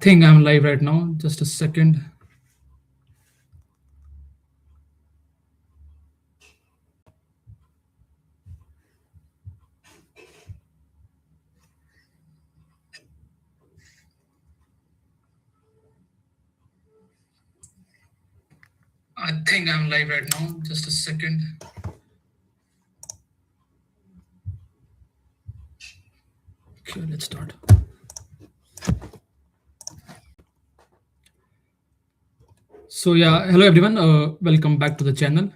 think I'm live right now. Just a second. I think I'm live right now. Just a second. Okay, let's start. So yeah, hello everyone. Welcome back to the channel.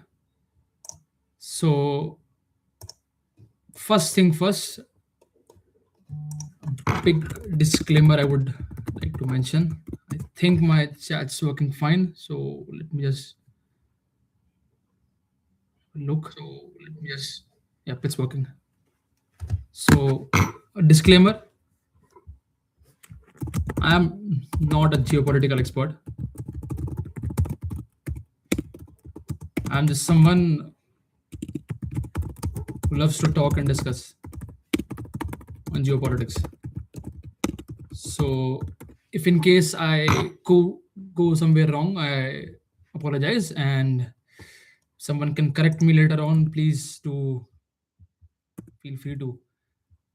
So first thing first, big disclaimer I would like to mention. I think my chat's working fine. So let me just look. Yep, it's working. So a disclaimer: I am not a geopolitical expert. I'm just someone who loves to talk and discuss on geopolitics. So, if in case I go somewhere wrong, I apologize, and someone can correct me later on. Please do feel free to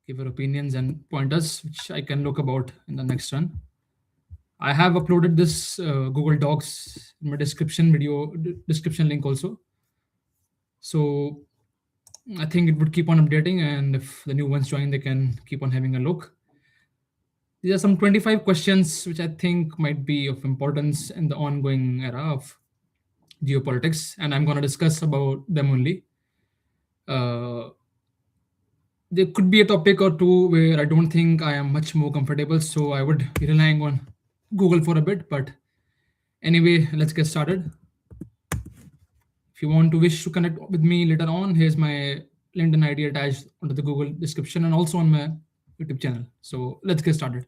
give your opinions and pointers, which I can look about in the next one. I have uploaded this Google Docs in my description video description link also. So I think it would keep on updating, and if the new ones join, they can keep on having a look. These are some 25 questions which I think might be of importance in the ongoing era of geopolitics, and I'm going to discuss about them only. Uh, there could be a topic or two where I don't think I am much more comfortable, so I would be relying on Google for a bit. But anyway, let's get started. If you want to wish to connect with me later on, here's my LinkedIn ID attached under the Google description and also on my YouTube channel. So let's get started.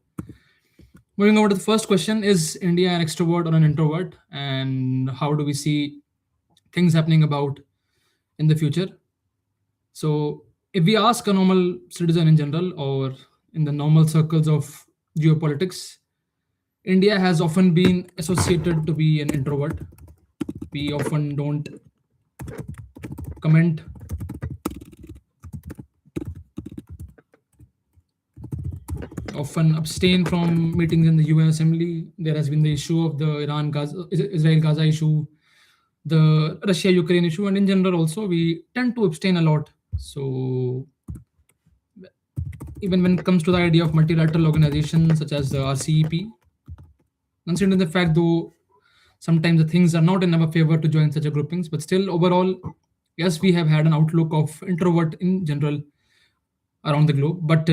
Moving over to the first question: is India an extrovert or an introvert? And how do we see things happening about in the future? So, if we ask a normal citizen in general or in the normal circles of geopolitics, India has often been associated to be an introvert. We often don't comment, often abstain from meetings in the UN Assembly. There has been the issue of the Israel Gaza issue, the Russia Ukraine issue, and in general also we tend to abstain a lot. So even when it comes to the idea of multilateral organizations such as the RCEP, considering the fact though sometimes the things are not in our favor to join such a groupings, but still overall, yes, we have had an outlook of introvert in general around the globe. But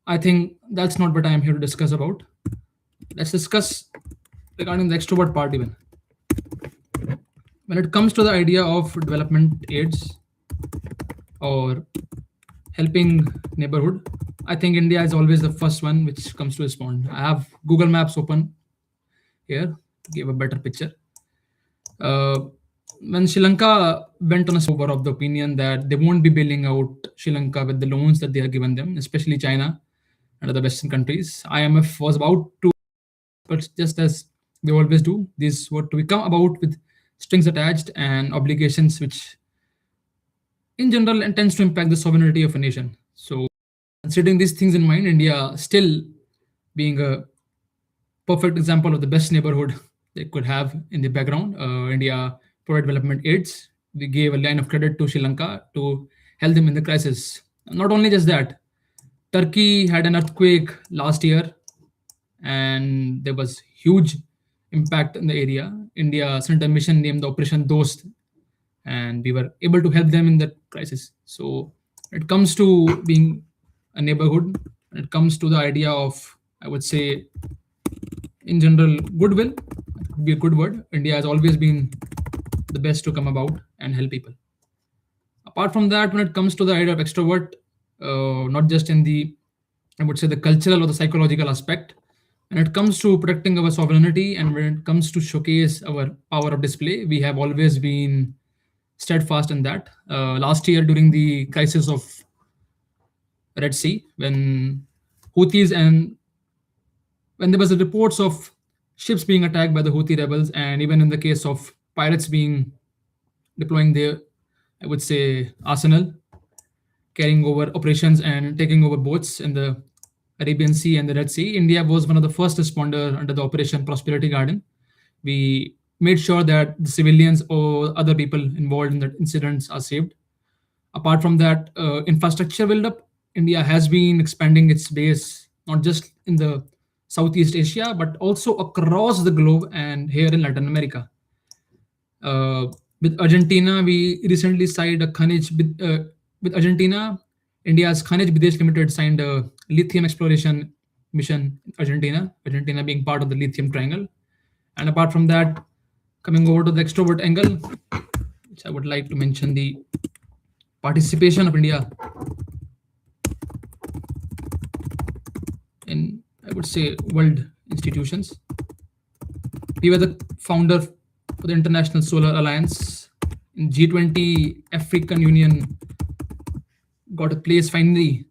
I think that's not what I am here to discuss about. Let's discuss regarding the extrovert part even. When it comes to the idea of development aids or helping neighborhood, I think India is always the first one which comes to respond. I have Google Maps open here to give a better picture. Uh, when Sri Lanka went on a sober of the opinion that they won't be bailing out Sri Lanka with the loans that they have given them, especially China and other Western countries, IMF was about to, but just as they always do, these were to come about with strings attached and obligations which in general intends to impact the sovereignty of a nation. So considering these things in mind, India still being a perfect example of the best neighborhood they could have in the background. India provided development aids. We gave a line of credit to Sri Lanka to help them in the crisis. Not only just that, Turkey had an earthquake last year, and there was huge impact in the area. India sent a mission named Operation Dost, and we were able to help them in that crisis. So it comes to being a neighborhood, and it comes to the idea of, I would say, in general, goodwill would be a good word. India has always been the best to come about and help people. Apart from that, when it comes to the idea of extrovert, not just in the, I would say, the cultural or the psychological aspect, when it comes to protecting our sovereignty and when it comes to showcase our power of display, we have always been steadfast in that. Last year, during the crisis of Red Sea, when Houthis and when there was the reports of ships being attacked by the Houthi rebels, and even in the case of pirates being deploying their, I would say, arsenal, carrying over operations and taking over boats in the Arabian Sea and the Red Sea, India was one of the first responder under the Operation Prosperity Garden. We made sure that the civilians or other people involved in the incidents are saved. Apart from that, infrastructure build-up, India has been expanding its base not just in the Southeast Asia but also across the globe and here in Latin America. Uh, with Argentina, we recently signed a with Argentina. India's Khanij Bidesh Limited signed a lithium exploration mission in Argentina. Argentina being part of the lithium triangle. And apart from that, coming over to the extrovert angle, which I would like to mention the participation of India in, I would say, world institutions. We were the founder for the International Solar Alliance. In G20, African Union got a place finally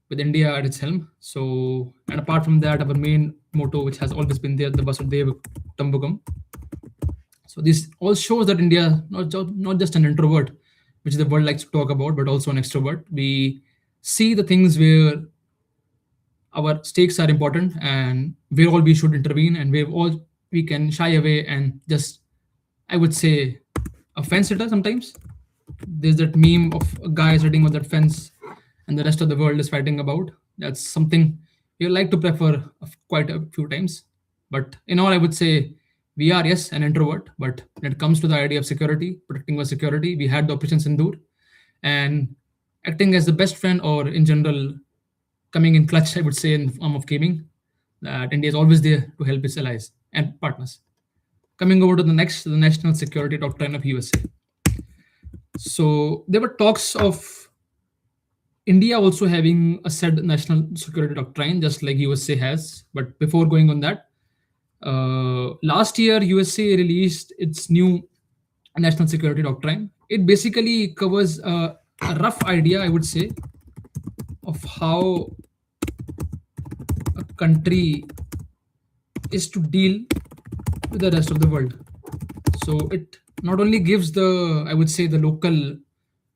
with India at its helm. So, and apart from that, our main motto, which has always been there, the Vasudhaiva Kutumbakam. So this all shows that India not just an introvert, which the world likes to talk about, but also an extrovert. We see the things where our stakes are important and where all we should intervene and where all we can shy away and just, I would say, a fence sitter sometimes. There's that meme of a guy sitting on that fence and the rest of the world is fighting about. That's something we like to prefer quite a few times. But in all, I would say we are, yes, an introvert. But when it comes to the idea of security, protecting our security, we had the Operation Sindoor and acting as the best friend or in general coming in clutch, I would say, in the form of gaming, that India is always there to help its allies and partners. Coming over to the next, the national security doctrine of USA. So there were talks of India also having a said national security doctrine, just like USA has. But before going on that, last year USA released its new national security doctrine. It basically covers a rough idea, I would say, of how a country is to deal with the rest of the world. So it not only gives the, I would say, the local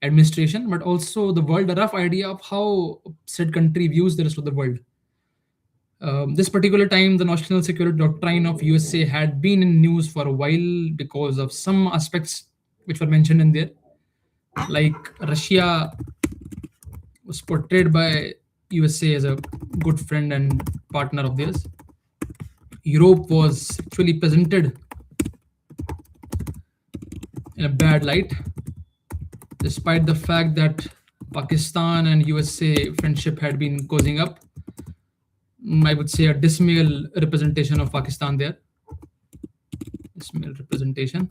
administration, but also the world a rough idea of how said country views the rest of the world. This particular time, the national security doctrine of USA had been in news for a while because of some aspects which were mentioned in there, like Russia was portrayed by USA as a good friend and partner of theirs. Europe was actually presented in a bad light, despite the fact that Pakistan and USA friendship had been cozying up. I would say a dismal representation of Pakistan there. Dismal representation.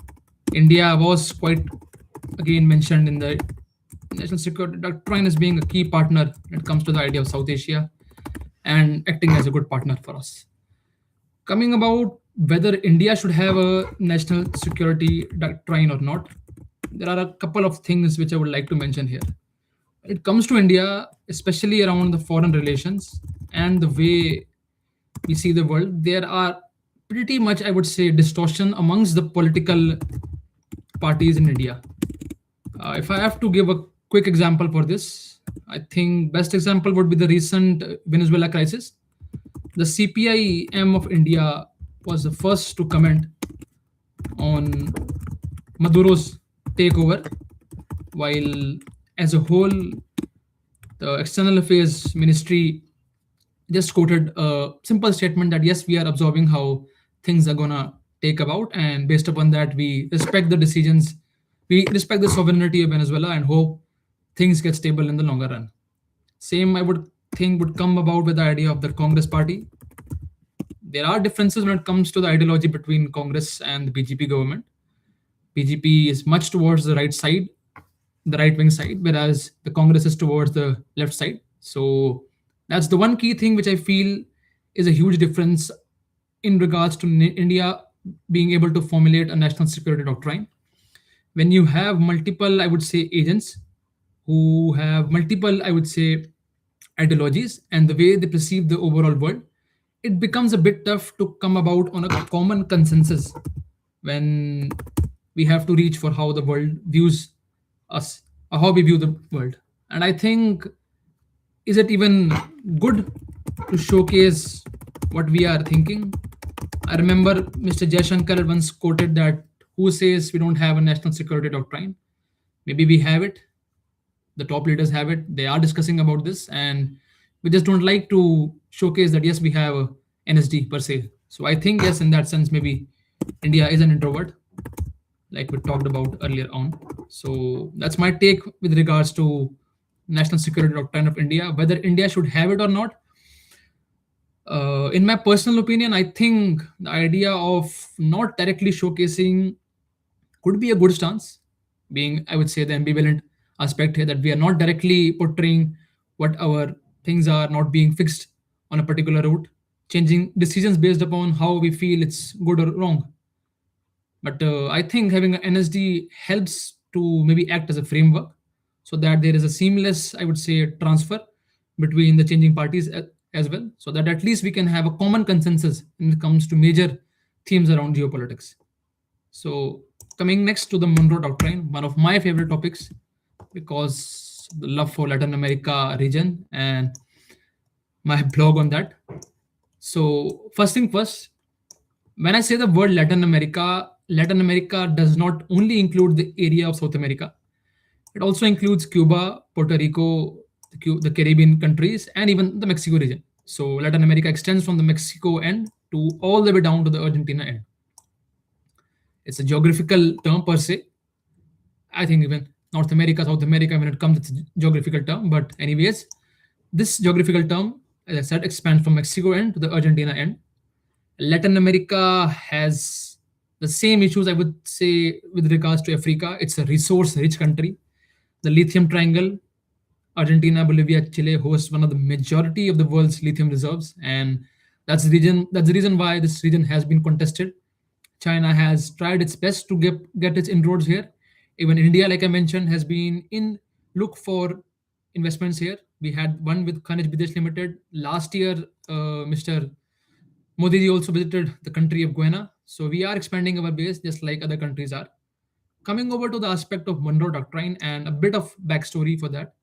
India was quite again mentioned in the national security doctrine as being a key partner when it comes to the idea of South Asia and acting as a good partner for us. Coming about whether India should have a national security doctrine or not, there are a couple of things which I would like to mention here. When it comes to India, especially around the foreign relations and the way we see the world, there are pretty much, I would say, distortion amongst the political parties in India. If I have to give a quick example for this, I think best example would be the recent Venezuela crisis. The CPIM of India was the first to comment on Maduro's takeover, while as a whole, the External Affairs Ministry just quoted a simple statement that yes, we are observing how things are gonna take about, and based upon that, we respect the decisions, we respect the sovereignty of Venezuela, and hope things get stable in the longer run. Same, I would think, would come about with the idea of the Congress party. There are differences when it comes to the ideology between Congress and the BJP government. BJP is much towards the right side, the right wing side, whereas the Congress is towards the left side. So that's the one key thing which I feel is a huge difference in regards to India being able to formulate a national security doctrine. When you have multiple, I would say, agents who have multiple, I would say, ideologies and the way they perceive the overall world, it becomes a bit tough to come about on a common consensus when we have to reach for how the world views us or how we view the world. And I think, is it even good to showcase what we are thinking? I remember Mr. Jaishankar once quoted that, who says we don't have a national security doctrine? Maybe we have it, the top leaders have it, they are discussing about this, and we just don't like to showcase that yes, we have a NSD per se. So I think yes, in that sense, maybe India is an introvert, like we talked about earlier on. So that's my take with regards to national security doctrine of India. Whether India should have it or not, in my personal opinion, I think the idea of not directly showcasing could be a good stance, being, I would say, the ambivalent aspect here, that we are not directly portraying what our things are, not being fixed on a particular route, changing decisions based upon how we feel it's good or wrong. But I think having an NSD helps to maybe act as a framework so that there is a seamless, I would say, transfer between the changing parties as well, so that at least we can have a common consensus when it comes to major themes around geopolitics. So, coming next to the Monroe Doctrine, one of my favorite topics, because the love for Latin America region and my blog on that. So, first thing first, when I say the word Latin America, Latin America does not only include the area of South America, it also includes Cuba, Puerto Rico, the Caribbean countries, and even the Mexico region. So, Latin America extends from the Mexico end to all the way down to the Argentina end. It's a geographical term per se. I think even North America, South America, when it comes, it's a geographical term. But anyways, this geographical term, as I said, expands from Mexico end to the Argentina end. Latin America has the same issues, I would say, with regards to Africa. It's a resource-rich country. The lithium triangle, Argentina, Bolivia, Chile hosts one of the majority of the world's lithium reserves, and that's the reason why this region has been contested. China has tried its best to get its inroads here. Even India, like I mentioned, has been in look for investments here. We had one with Khanij Bidesh Limited last year. Mr. Modi ji also visited the country of Guyana. So we are expanding our base just like other countries are. Coming over to the aspect of Monroe Doctrine and a bit of backstory for that.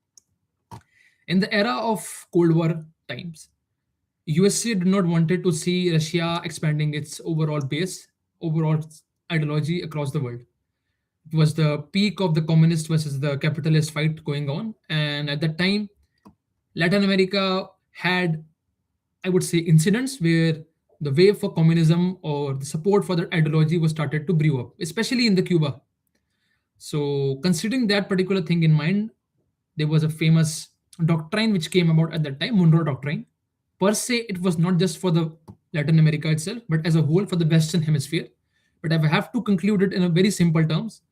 In the era of Cold War times, USA did not wanted to see Russia expanding its overall base, overall ideology across the world. It was the peak of the communist versus the capitalist fight going on. And at that time, Latin America had, I would say, incidents where the wave for communism or the support for that ideology was started to brew up, especially in the Cuba. So, considering that particular thing in mind, there was a famous doctrine which came about at that time, Monroe Doctrine. Per se, it was not just for the Latin America itself, but as a whole for the Western Hemisphere. But I have to conclude it in a very simple terms.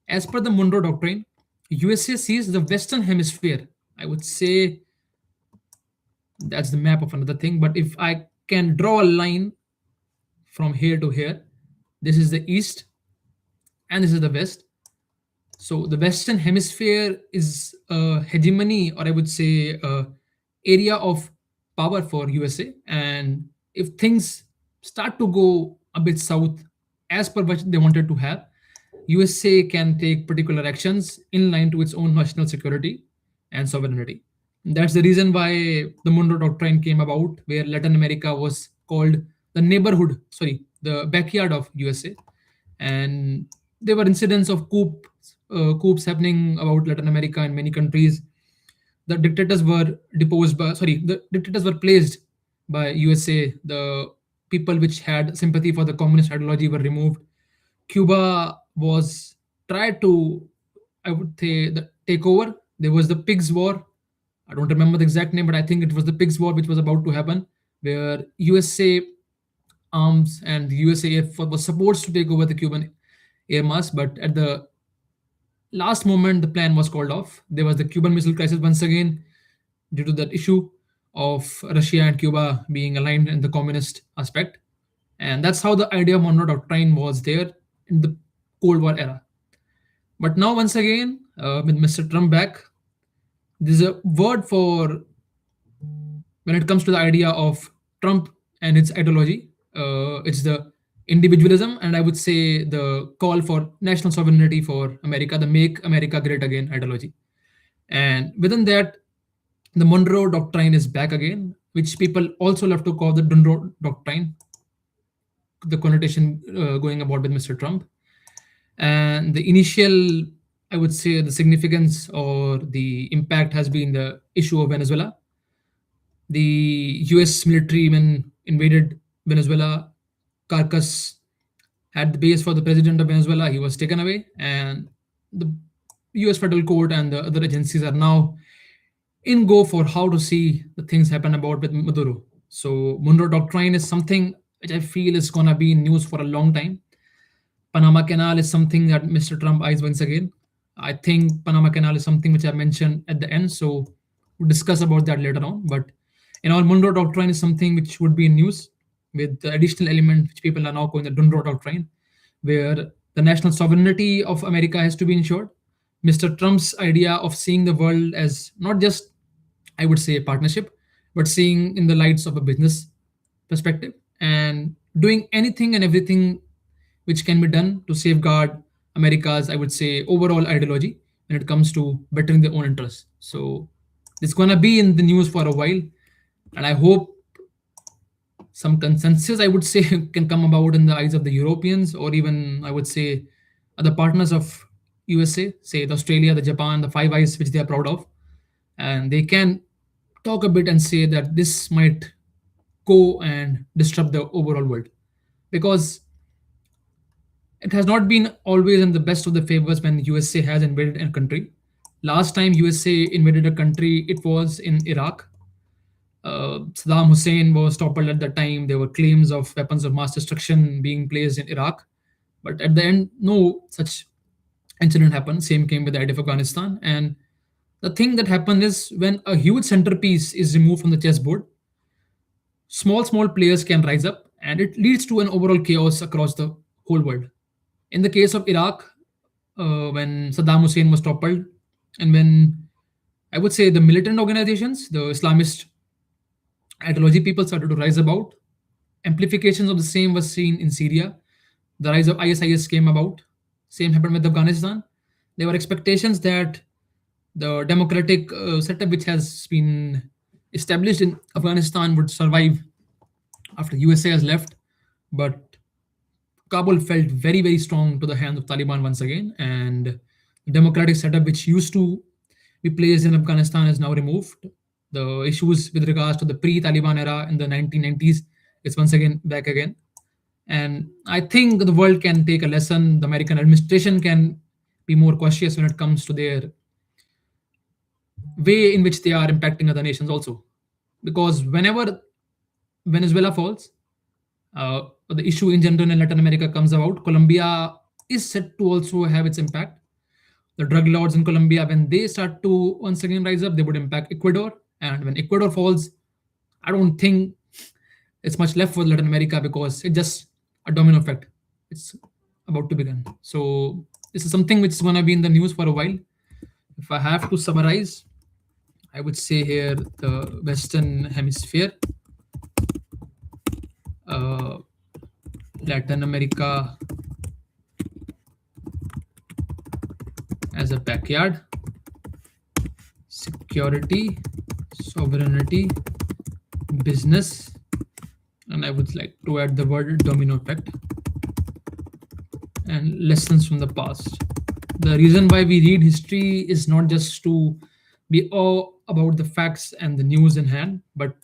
As per the Monroe Doctrine, USA sees the Western Hemisphere. I would say that's the map of another thing. But if I can draw a line from here to here, this is the East and this is the West. So the Western Hemisphere is a hegemony, or I would say, area of power for USA. And if things start to go a bit south, as per what they wanted to have, USA can take particular actions in line to its own national security and sovereignty. That's the reason why the Monroe Doctrine came about, where Latin America was called the neighborhood, sorry, the backyard of USA. And there were incidents of coups happening about Latin America in many countries. The dictators were deposed by, sorry, the dictators were placed by USA. The people which had sympathy for the communist ideology were removed. Cuba was tried to, I would say, the takeover. There was the Pigs War. I don't remember the exact name, but I think it was the Pigs War which was about to happen, where USA arms and the USA Air Force was supposed to take over the Cuban air mass, but at the last moment, the plan was called off. There was the Cuban Missile Crisis once again due to that issue of Russia and Cuba being aligned in the communist aspect. And that's how the idea of Monroe Doctrine was there in the Cold War era. But now, once again, with Mr. Trump back, there's a word for when it comes to the idea of Trump and its ideology. It's the individualism, and I would say the call for national sovereignty for America, the Make America Great Again ideology. And within that, the Monroe Doctrine is back again, which people also love to call the Monroe Doctrine, the connotation going about with Mr. Trump. And the initial, I would say, the significance or the impact has been the issue of Venezuela. The US military, when invaded Venezuela, Caracas had the base for the president of Venezuela. He was taken away, and the US federal court and the other agencies are now in go for how to see the things happen about with Maduro. So Monroe Doctrine is something which I feel is gonna be in news for a long time. Panama Canal is something that Mr. Trump eyes once again. I think Panama Canal is something which I mentioned at the end, so we'll discuss about that later on. But in all, Monroe Doctrine is something which would be in news with the additional element which people are now calling the Monroe Doctrine, where the national sovereignty of America has to be ensured. Mr. Trump's idea of seeing the world as not just, I would say, a partnership, but seeing in the lights of a business perspective and doing anything and everything which can be done to safeguard America's, I would say, overall ideology when it comes to bettering their own interests. So it's gonna be in the news for a while, and I hope some consensus, I would say, can come about in the eyes of the Europeans, or even I would say other partners of USA, say the Australia, the Japan, the Five Eyes, which they are proud of, and they can talk a bit and say that this might go and disrupt the overall world, because it has not been always in the best of the favors when USA has invaded a country. Last time USA invaded a country, it was in Iraq. Saddam Hussein was toppled at the time. There were claims of weapons of mass destruction being placed in Iraq. But at the end, no such incident happened. Same came with the idea of Afghanistan. And the thing that happened is when a huge centerpiece is removed from the chessboard, small players can rise up, and it leads to an overall chaos across the whole world. In the case of Iraq, when Saddam Hussein was toppled, and when I would say the militant organizations, the Islamist ideology people started to rise about, amplifications of the same was seen in Syria. The rise of ISIS came about. Same happened with Afghanistan. There were expectations that the democratic setup which has been established in Afghanistan would survive after USA has left, but Kabul felt very strong to the hands of Taliban once again, and the democratic setup which used to be placed in Afghanistan is now removed. The issues with regards to the pre-Taliban era in the 1990s is once again back again. And I think the world can take a lesson. The American administration can be more cautious when it comes to their way in which they are impacting other nations also. Because whenever Venezuela falls, the issue in general in Latin America comes about, Colombia is set to also have its impact. The drug lords in Colombia, when they start to once again rise up, they would impact Ecuador. And when Ecuador falls, I don't think it's much left for Latin America, because it's just a domino effect. It's about to begin. So this is something which is going to be in the news for a while. If I have to summarize, I would say here the Western Hemisphere, uh, Latin America as a backyard, security, sovereignty, business, and I would like to add the word domino effect, and lessons from the past. The reason why we read history is not just to be all about the facts and the news in hand, but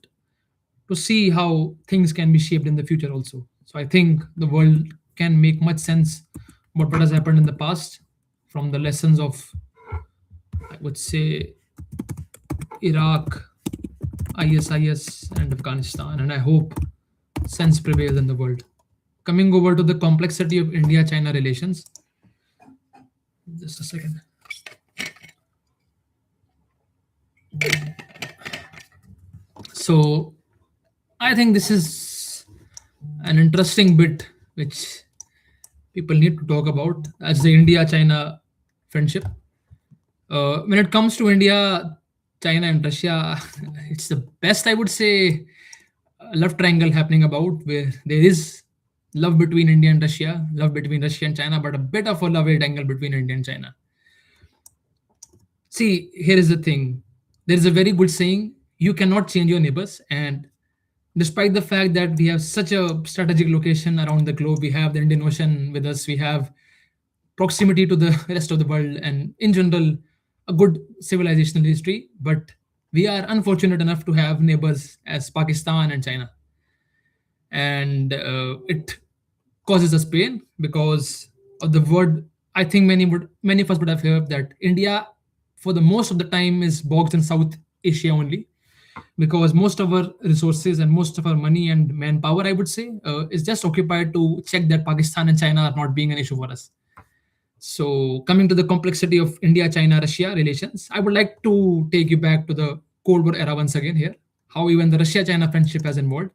to see how things can be shaped in the future also. So I think the world can make much sense about what has happened in the past from the lessons of, I would say, Iraq, ISIS, and Afghanistan. And I hope sense prevails in the world. Coming over to the complexity of India-China relations. Just a second. So I think this is an interesting bit which people need to talk about as the India-China friendship. When it comes to India, China, and Russia, it's the best, I would say, love triangle happening about, where there is love between India and Russia, love between Russia and China, but a bit of a love triangle between India and China. See, here is the thing. There is a very good saying: you cannot change your neighbors. And despite the fact that we have such a strategic location around the globe, we have the Indian Ocean with us, we have proximity to the rest of the world, and in general, a good civilizational history. But we are unfortunate enough to have neighbors as Pakistan and China, and it causes us pain because of the word. I think many of us would have heard that India, for the most of the time, is boxed in South Asia only, because most of our resources and most of our money and manpower, I would say, is just occupied to check that Pakistan and China are not being an issue for us. So, coming to the complexity of India, China, Russia relations, I would like to take you back to the Cold War era once again here, how even the Russia China friendship has involved.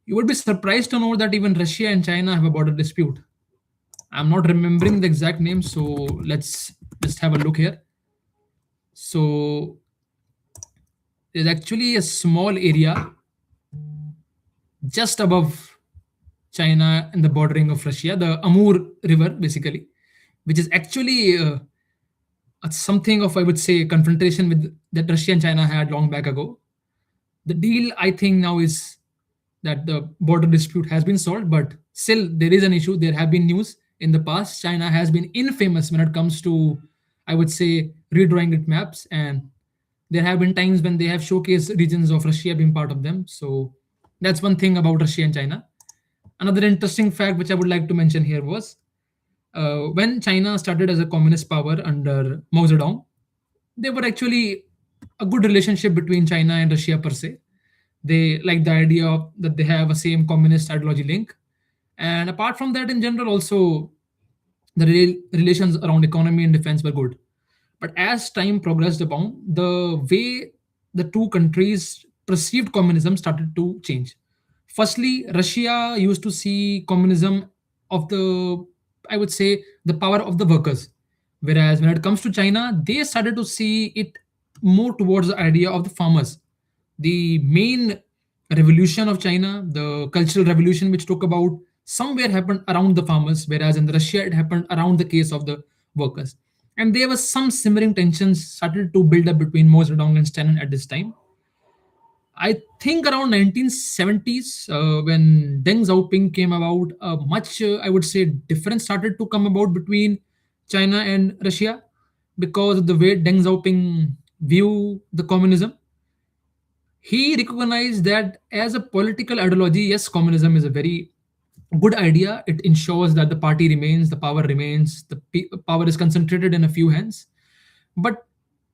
You would be surprised to know that even Russia and China have a border dispute. I'm not remembering the exact name, so let's just have a look here. So, there's actually a small area just above China and the bordering of Russia, the Amur River, basically, which is actually something of, I would say, confrontation with that Russia and China had long back ago. The deal, I think, now is that the border dispute has been solved, but still there is an issue. There have been news in the past. China has been infamous when it comes to, I would say, redrawing its maps, and there have been times when they have showcased regions of Russia being part of them. So that's one thing about Russia and China. Another interesting fact which I would like to mention here was when China started as a communist power under Mao Zedong, they were actually a good relationship between China and Russia per se. They like the idea of that they have a same communist ideology link, and apart from that, in general, also the relations around economy and defense were good. But as time progressed upon, the way the two countries perceived communism started to change. Firstly, Russia used to see communism of the, I would say, the power of the workers. Whereas when it comes to China, they started to see it more towards the idea of the farmers. The main revolution of China, the cultural revolution which took about, somewhere happened around the farmers, whereas in Russia it happened around the case of the workers. And there was some simmering tensions started to build up between Mao Zedong and Stalin at this time. I think around 1970s, when Deng Xiaoping came about, much, I would say, difference started to come about between China and Russia because of the way Deng Xiaoping view the communism. He recognized that as a political ideology, yes, communism is a very good idea. It ensures that the party remains, the power remains, the power is concentrated in a few hands. But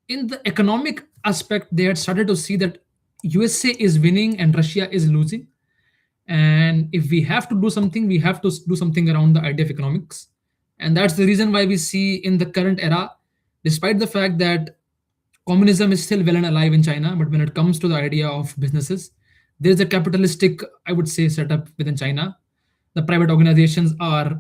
in the economic aspect, they had started to see that USA is winning and Russia is losing. And if we have to do something, we have to do something around the idea of economics. And that's the reason why we see in the current era, despite the fact that communism is still well and alive in China, but when it comes to the idea of businesses, there's a capitalistic, I would say, setup within China. The private organizations are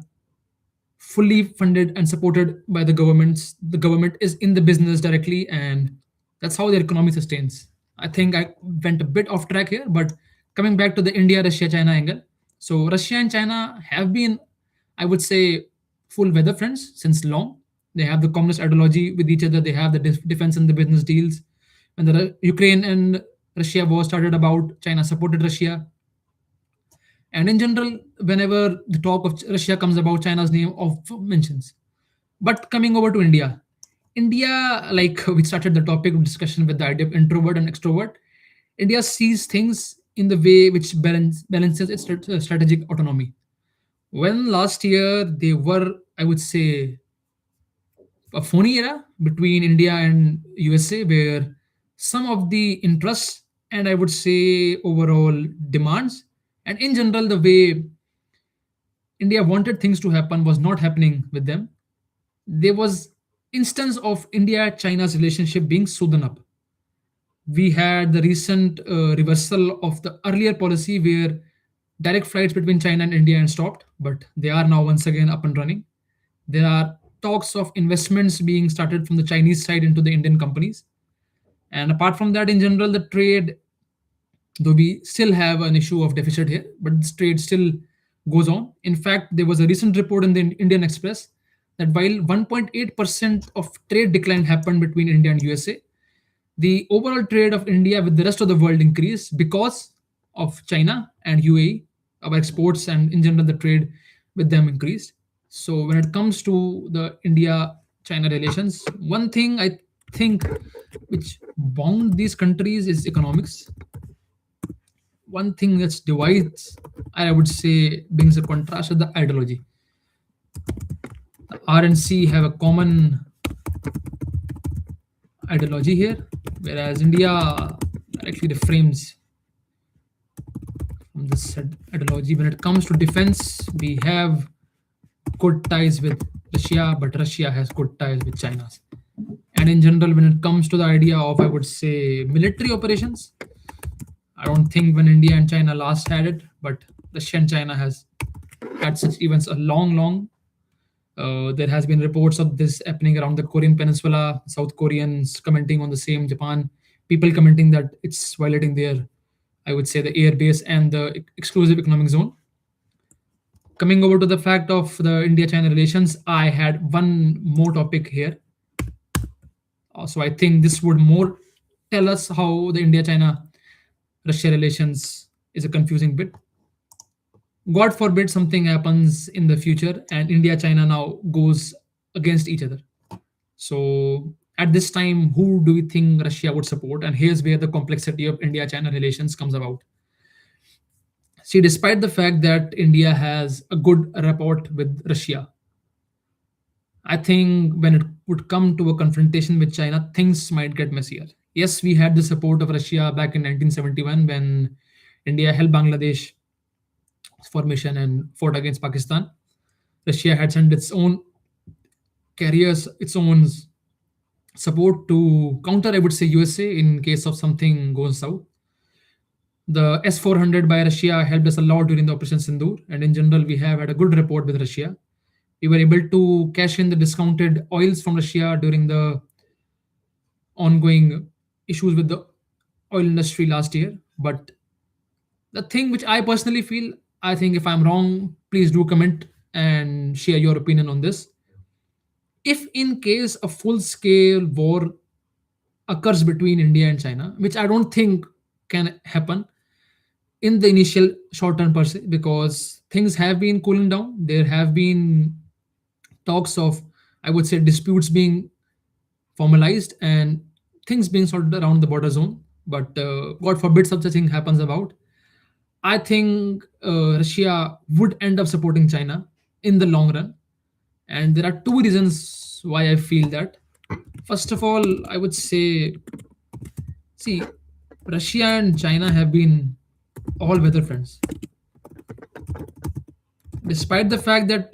fully funded and supported by the governments. The government is in the business directly, and that's how their economy sustains. I think I went a bit off track here, but coming back to the India, Russia, China angle. So Russia and China have been, I would say, full weather friends since long. They have the communist ideology with each other. They have the defense and the business deals. When the Ukraine and Russia war started about, China supported Russia. And in general, whenever the talk of Russia comes about, China's name of mentions. But coming over to India, India, like we started the topic of discussion with the idea of introvert and extrovert. India sees things in the way which balances its strategic autonomy. When last year they were, I would say, a phony era between India and USA, where some of the interests and I would say overall demands, and in general, the way India wanted things to happen was not happening with them. There was instance of India China's relationship being smoothened up. We had the recent reversal of the earlier policy where direct flights between China and India had stopped, but they are now once again up and running. There are talks of investments being started from the Chinese side into the Indian companies. And apart from that, in general, the trade though we still have an issue of deficit here, but this trade still goes on. In fact, there was a recent report in the Indian Express that while 1.8% of trade decline happened between India and USA, the overall trade of India with the rest of the world increased because of China and UAE. Our exports and in general the trade with them increased. So when it comes to the India-China relations, one thing I think which bound these countries is economics. One thing that divides, I would say, brings a contrast with the ideology. The RNC have a common ideology here, whereas India directly reframes from this ideology. When it comes to defense, we have good ties with Russia, but Russia has good ties with China. And in general, when it comes to the idea of, I would say, military operations, I don't think when India and China last had it, but Russia and China has had such events a long. There has been reports of this happening around the Korean Peninsula. South Koreans commenting on the same. Japan people commenting that it's violating their, I would say, the air base and the exclusive economic zone. Coming over to the fact of the India-China relations, I had one more topic here. So I think this would more tell us how the India-China-Russia relations is a confusing bit. God forbid something happens in the future and India China now goes against each other. So at this time, who do we think Russia would support? And here's where the complexity of India China relations comes about. See, despite the fact that India has a good rapport with Russia, I think when it would come to a confrontation with China, things might get messier. Yes, we had the support of Russia back in 1971 when India held Bangladesh formation and fought against Pakistan. Russia had sent its own carriers, its own support to counter, I would say, USA in case of something goes south. The S-400 by Russia helped us a lot during the Operation Sindoor, and in general, we have had a good rapport with Russia. We were able to cash in the discounted oils from Russia during the ongoing issues with the oil industry last year. But the thing which I personally feel, I think if I'm wrong, please do comment and share your opinion on this. If in case a full scale war occurs between India and China, which I don't think can happen in the initial short term per se, because things have been cooling down. There have been talks of, I would say, disputes being formalized and things being sorted around the border zone. But God forbid such a thing happens about. I think Russia would end up supporting China in the long run. And there are two reasons why I feel that. First of all, I would say, see, Russia and China have been all weather friends. Despite the fact that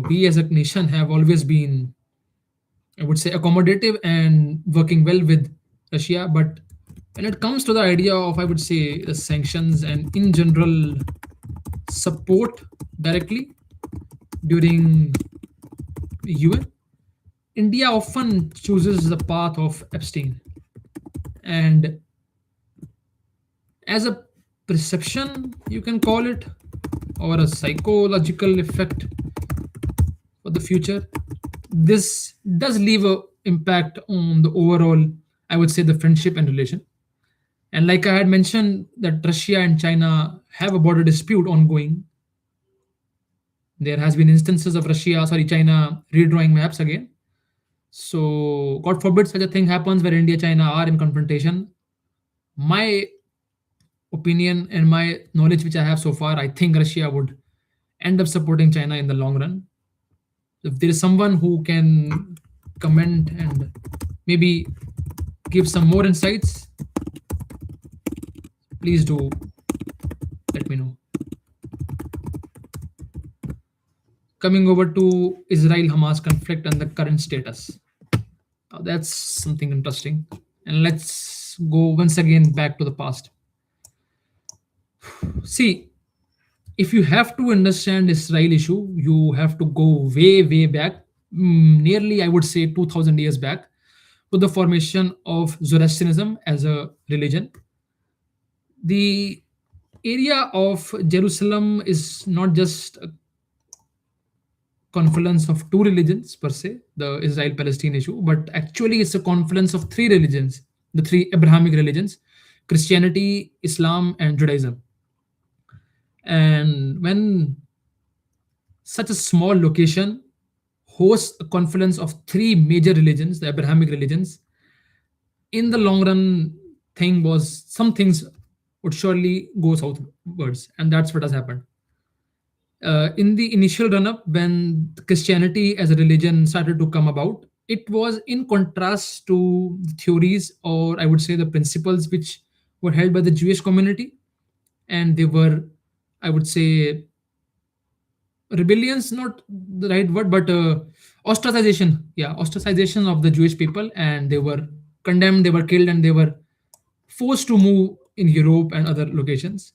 we as a nation have always been, I would say, accommodative and working well with Russia, but when it comes to the idea of, I would say, the sanctions and in general support directly during UN, India often chooses the path of abstain. And as a perception, you can call it, or a psychological effect for the future, this does leave a impact on the overall, I would say, the friendship and relation. And like I had mentioned, that Russia and China have a border dispute ongoing. There has been instances of China redrawing maps again. So God forbid such a thing happens where India China are in confrontation. My opinion and my knowledge which I have so far, I think Russia would end up supporting China in the long run. If there is someone who can comment and maybe give some more insights, please do let me know. Coming over to Israel Hamas conflict and the current status. Now that's something interesting. And let's go once again back to the past. See, if you have to understand Israel issue, you have to go way back, nearly I would say 2000 years back, to the formation of Zoroastrianism as a religion. The area of Jerusalem is not just a confluence of two religions per se, the Israel Palestine issue, but actually it's a confluence of three religions, the three Abrahamic religions: Christianity, Islam, and Judaism. And when such a small location hosts a confluence of three major religions, the Abrahamic religions, in the long run, thing was some things would surely go southwards, and that's what has happened. In the initial run up, when Christianity as a religion started to come about, it was in contrast to the theories, or I would say the principles, which were held by the Jewish community. And they were, I would say, rebellions, not the right word, but ostracization. Yeah, ostracization of the Jewish people. And they were condemned, they were killed, and they were forced to move in Europe and other locations.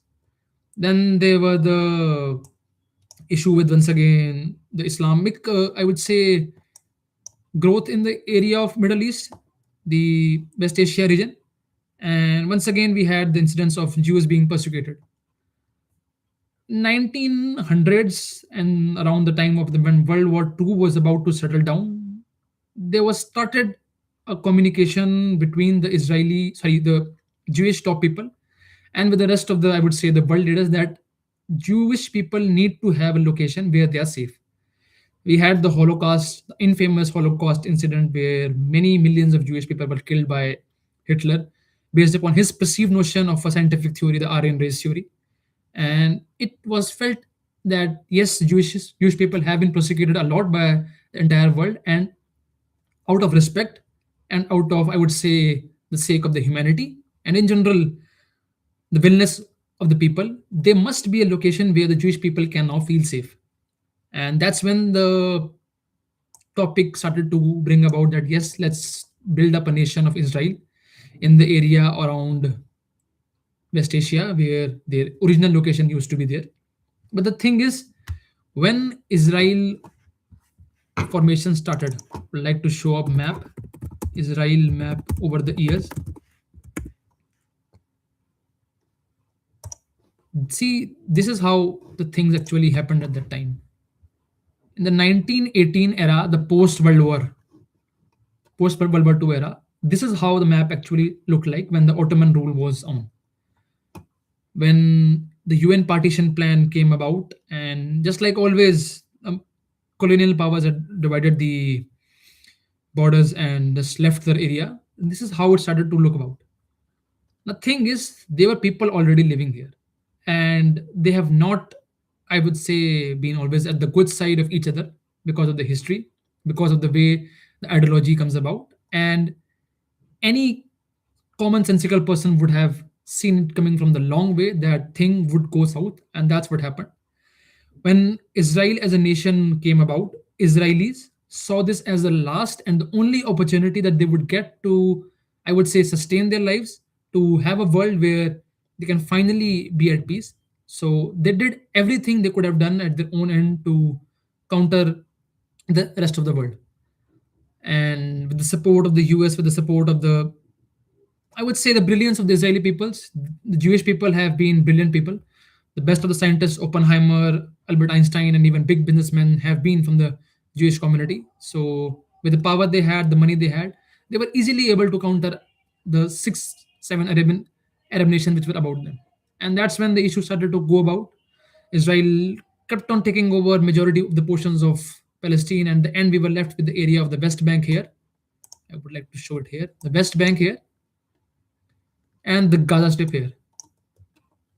Then there were the issue with, once again, the Islamic, I would say, growth in the area of Middle East, the West Asia region, and once again we had the incidents of Jews being persecuted. 1900s and around the time of the when World War II was about to settle down, there was started a communication between the Jewish top people and with the rest of the, I would say, the world leaders, that Jewish people need to have a location where they are safe. We had the Holocaust, the infamous Holocaust incident, where many millions of Jewish people were killed by Hitler based upon his perceived notion of a scientific theory, the Aryan race theory. And it was felt that yes, Jewish people have been persecuted a lot by the entire world, and out of respect and out of, I would say, the sake of the humanity and in general the wellness of the people, there must be a location where the Jewish people can now feel safe. And that's when the topic started to bring about that yes, let's build up a nation of Israel in the area around West Asia where their original location used to be there. But the thing is, when Israel formation started, I would like to show up map, Israel map over the years. See, this is how the things actually happened at that time. In the 1918 era, the post World War II era, this is how the map actually looked like when the Ottoman rule was on. When the UN partition plan came about, and just like always, colonial powers had divided the borders and just left their area. This is how it started to look about. The thing is, there were people already living here, and they have not, I would say, been always at the good side of each other because of the history, because of the way the ideology comes about. And any common sensical person would have seen it coming from the long way that thing would go south, and that's what happened. When Israel as a nation came about, Israelis saw this as the last and the only opportunity that they would get to, I would say, sustain their lives, to have a world where they can finally be at peace. So they did everything they could have done at their own end to counter the rest of the world. And with the support of the US, with the support of the, I would say, the brilliance of the Israeli peoples. The Jewish people have been brilliant people. The best of the scientists, Oppenheimer, Albert Einstein, and even big businessmen have been from the Jewish community. So, with the power they had, the money they had, they were easily able to counter the six, seven Arab nations which were about them. And that's when the issue started to go about. Israel kept on taking over majority of the portions of Palestine, and the end we were left with the area of the West Bank here. I would like to show it here. The West Bank here and the Gaza Strip here.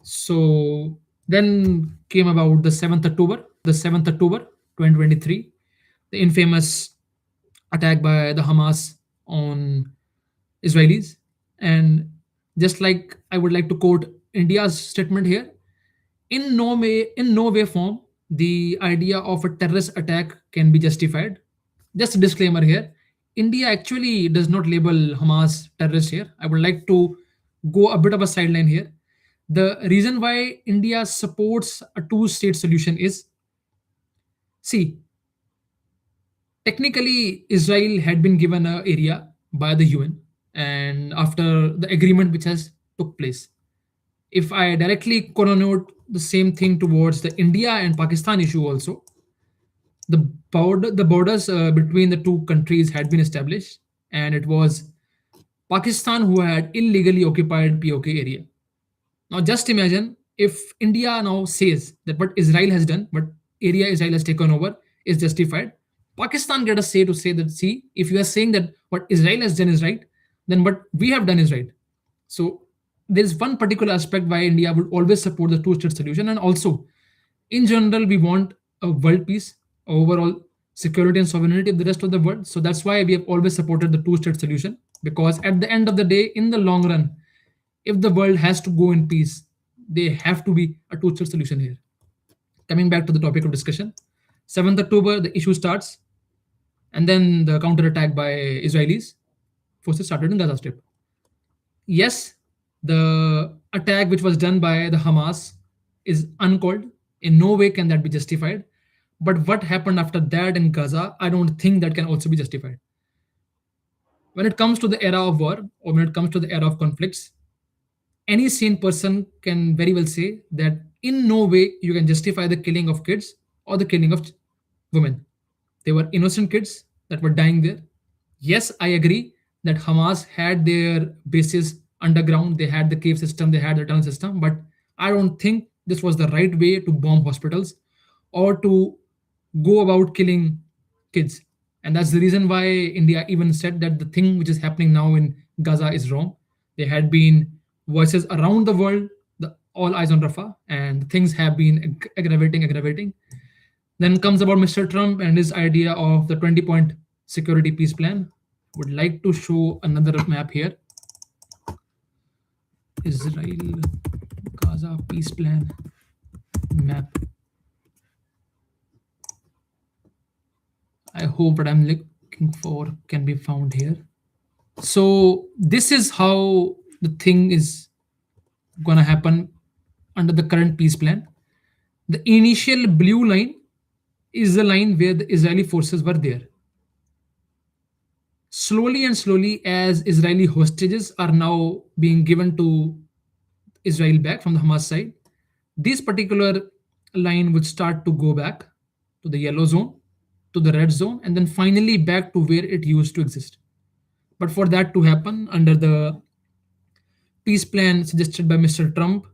So then came about the 7th October 2023, the infamous attack by the Hamas on Israelis. And just like I would like to quote India's statement here, in no way form the idea of a terrorist attack can be justified. Just a disclaimer here. India actually does not label Hamas terrorist here. I would like to go a bit of a sideline here. The reason why India supports a two-state solution is, see, technically Israel had been given an area by the UN, and after the agreement which has took place, If I directly connote the same thing towards the India and Pakistan issue also, the borders between the two countries had been established, and it was Pakistan who had illegally occupied POK area. Now, just imagine if India now says that what Israel has done, what area Israel has taken over, is justified. Pakistan get a say to say that, see, if you are saying that what Israel has done is right, then what we have done is right. So there is one particular aspect why India would always support the two-state solution, and also, in general, we want a world peace, overall security and sovereignty of the rest of the world. So that's why we have always supported the two-state solution, because at the end of the day, in the long run, if the world has to go in peace, there have to be a two-state solution here. Coming back to the topic of discussion, 7th October, the issue starts, and then the counterattack by Israelis forces started in Gaza Strip. Yes, the attack which was done by the Hamas is uncalled. In no way can that be justified. But what happened after that in Gaza, I don't think that can also be justified. When it comes to the era of war, or when it comes to the era of conflicts, any sane person can very well say that in no way you can justify the killing of kids or the killing of women. They were innocent kids that were dying there. Yes, I agree that Hamas had their bases underground, they had the cave system, they had the tunnel system, but I don't think this was the right way to bomb hospitals or to go about killing kids. And that's the reason why India even said that the thing which is happening now in Gaza is wrong. There had been voices around the world, all eyes on Rafah, and things have been aggravating. Then comes about Mr. Trump and his idea of the 20-point security peace plan. Would like to show another map here. Israel Gaza peace plan map. I hope what I'm looking for can be found here. So this is how the thing is gonna happen under the current peace plan. The initial blue line is the line where the Israeli forces were there. Slowly and slowly, as Israeli hostages are now being given to Israel back from the Hamas side, this particular line would start to go back to the yellow zone, to the red zone, and then finally back to where it used to exist. But for that to happen under the peace plan suggested by Mr. Trump,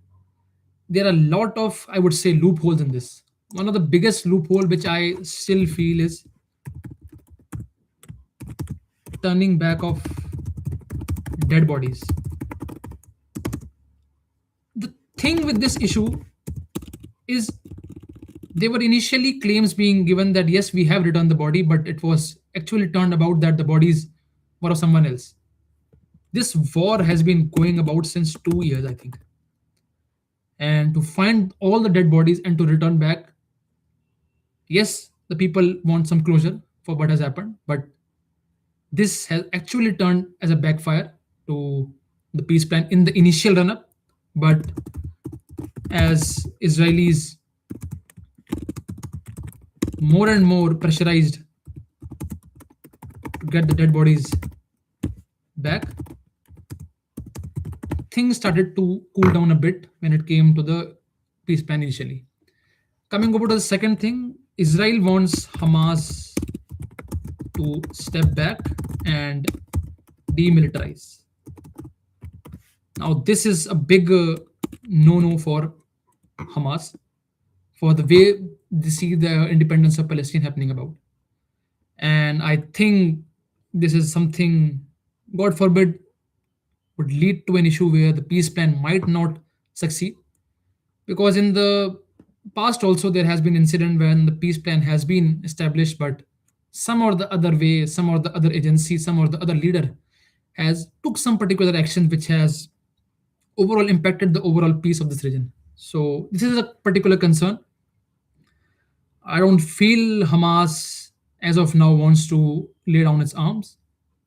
there are a lot of, I would say, loopholes in this. One of the biggest loophole which I still feel is turning back of dead bodies. The thing with this issue is there were initially claims being given that yes, we have returned the body, but it was actually turned about that the bodies were of someone else. This war has been going about since 2 years, I think. And to find all the dead bodies and to return back, yes, the people want some closure for what has happened, but this has actually turned as a backfire to the peace plan in the initial run up. But as Israelis more and more pressurized to get the dead bodies back, things started to cool down a bit when it came to the peace plan initially. Coming over to the second thing, Israel wants Hamas to step back and demilitarize. Now, this is a big no-no for Hamas, for the way they see the independence of Palestine happening about. And I think this is something, God forbid, would lead to an issue where the peace plan might not succeed. Because in the past also there has been incident when the peace plan has been established, but some or the other way, some or the other agency, some or the other leader has took some particular action which has overall impacted the overall peace of this region. So this is a particular concern. I don't feel Hamas as of now wants to lay down its arms.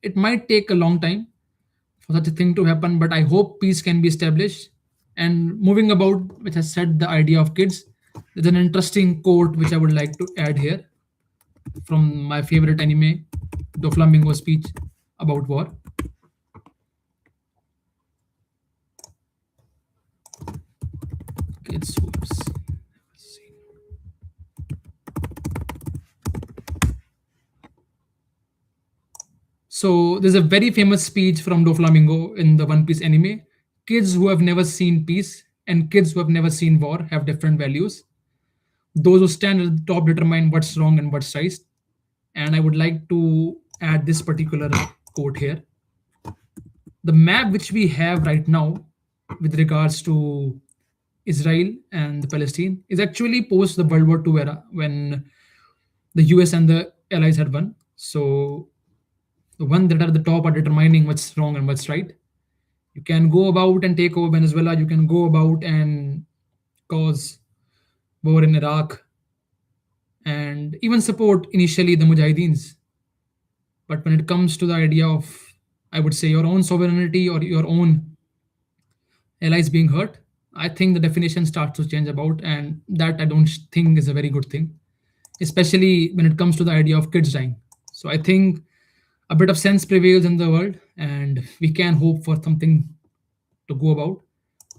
It might take a long time for such a thing to happen, but I hope peace can be established. And moving about, which has said the idea of kids, there's an interesting quote which I would like to add here from my favorite anime, the Flamingo speech about war. Kids who have seen. So there's a very famous speech from Doflamingo in the One Piece anime. Kids who have never seen peace and kids who have never seen war have different values. Those who stand at the top determine what's wrong and what's right. And I would like to add this particular quote here. The map which we have right now with regards to Israel and the Palestine is actually post the World War II era when the US and the Allies had won. So the one that are at the top are determining what's wrong and what's right. You can go about and take over Venezuela. You can go about and cause war in Iraq and even support initially the Mujahideens. But when it comes to the idea of, I would say, your own sovereignty or your own allies being hurt, I think the definition starts to change about, and that I don't think is a very good thing, especially when it comes to the idea of kids dying. So I think a bit of sense prevails in the world, and we can hope for something to go about.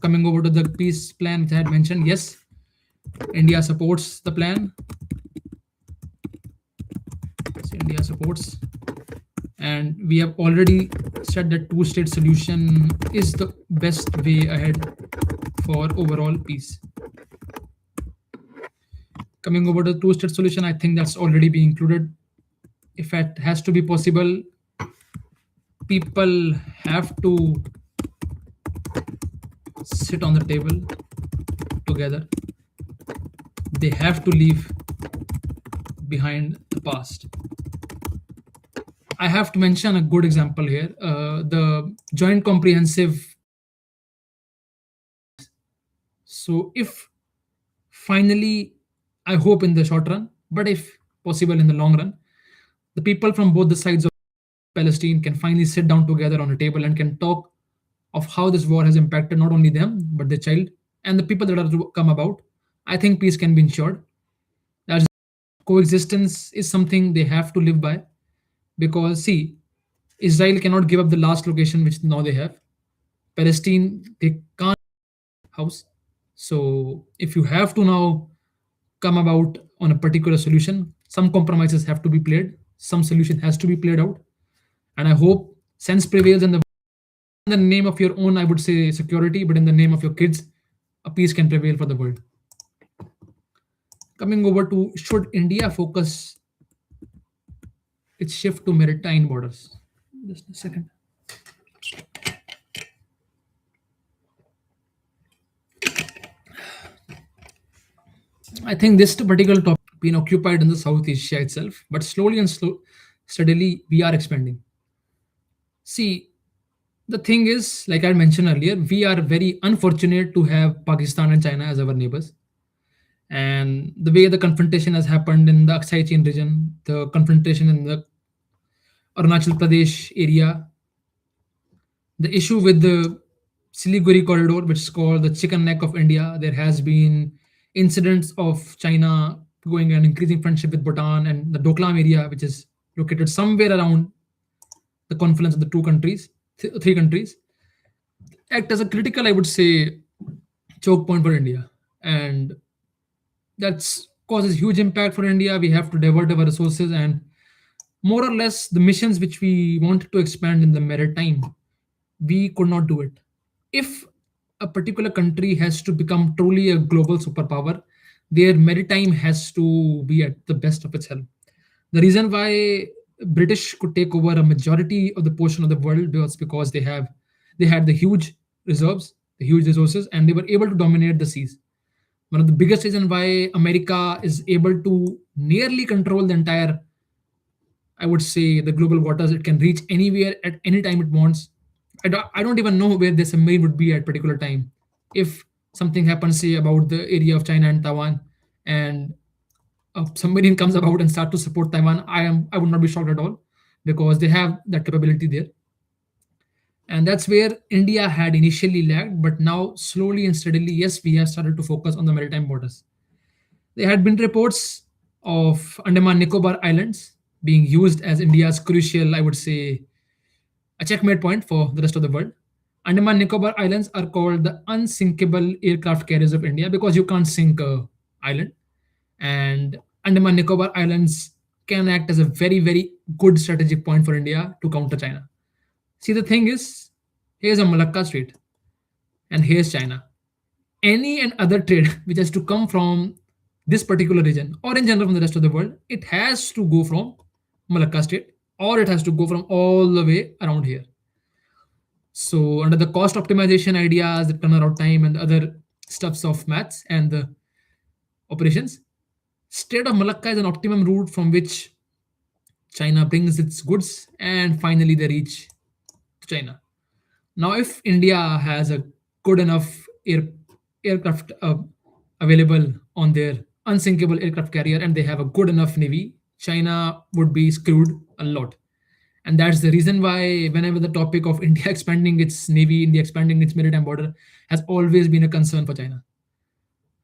Coming over to the peace plan, which I had mentioned, yes, India supports the plan. So India supports, and we have already said that two-state solution is the best way ahead for overall peace. Coming over to the two-state solution, I think that's already being included. If it has to be possible, people have to sit on the table together. They have to leave behind the past. I have to mention a good example here. The joint comprehensive. So if finally, I hope in the short run, but if possible in the long run, the people from both the sides of Palestine can finally sit down together on a table and can talk of how this war has impacted not only them, but their child and the people that are to come about, I think peace can be ensured. That's coexistence is something they have to live by because, see, Israel cannot give up the last location which now they have. Palestine, they can't house. So if you have to now come about on a particular solution, some compromises have to be played, some solution has to be played out. And I hope sense prevails in the name of your own, I would say, security, but in the name of your kids, a peace can prevail for the world. Coming over to should India focus its shift to maritime borders? Just a second. I think this particular topic been occupied in the South Asia itself, but slowly and steadily we are expanding. See, the thing is, like I mentioned earlier, we are very unfortunate to have Pakistan and China as our neighbors. And the way the confrontation has happened in the Aksai Chin region, the confrontation in the Arunachal Pradesh area, the issue with the Siliguri corridor, which is called the chicken neck of India, there has been incidents of China going and increasing friendship with Bhutan and the Doklam area, which is located somewhere around the confluence of the two countries, three countries, act as a critical, I would say, choke point for India. And that's causes huge impact for India. We have to divert our resources and more or less the missions which we wanted to expand in the maritime, we could not do it. If a particular country has to become truly a global superpower, their maritime has to be at the best of its help. The reason why British could take over a majority of the portion of the world was because they had the huge reserves, the huge resources, and they were able to dominate the seas. One of the biggest reasons why America is able to nearly control the entire, I would say, the global waters. It can reach anywhere at any time it wants. I don't even know where the submarine would be at particular time. If something happens, say, about the area of China and Taiwan, and a submarine comes about and start to support Taiwan, I would not be shocked at all because they have that capability there. And that's where India had initially lagged, but now slowly and steadily, yes, we have started to focus on the maritime borders. There had been reports of Andaman Nicobar Islands being used as India's crucial, I would say, a checkmate point for the rest of the world. Andaman Nicobar Islands are called the unsinkable aircraft carriers of India because you can't sink a island. And Andaman Nicobar Islands can act as a very, very good strategic point for India to counter China. See, the thing is, here's a Malacca Strait, and here's China. Any and other trade which has to come from this particular region or in general from the rest of the world, it has to go from Malacca Strait or it has to go from all the way around here. So under the cost optimization ideas, the turnaround time and other stuffs of maths and the operations, Strait of Malacca is an optimum route from which China brings its goods and finally they reach to China. Now, if India has a good enough aircraft available on their unsinkable aircraft carrier and they have a good enough navy, China would be screwed a lot. And that's the reason why, whenever the topic of India expanding its navy, India expanding its maritime border, has always been a concern for China.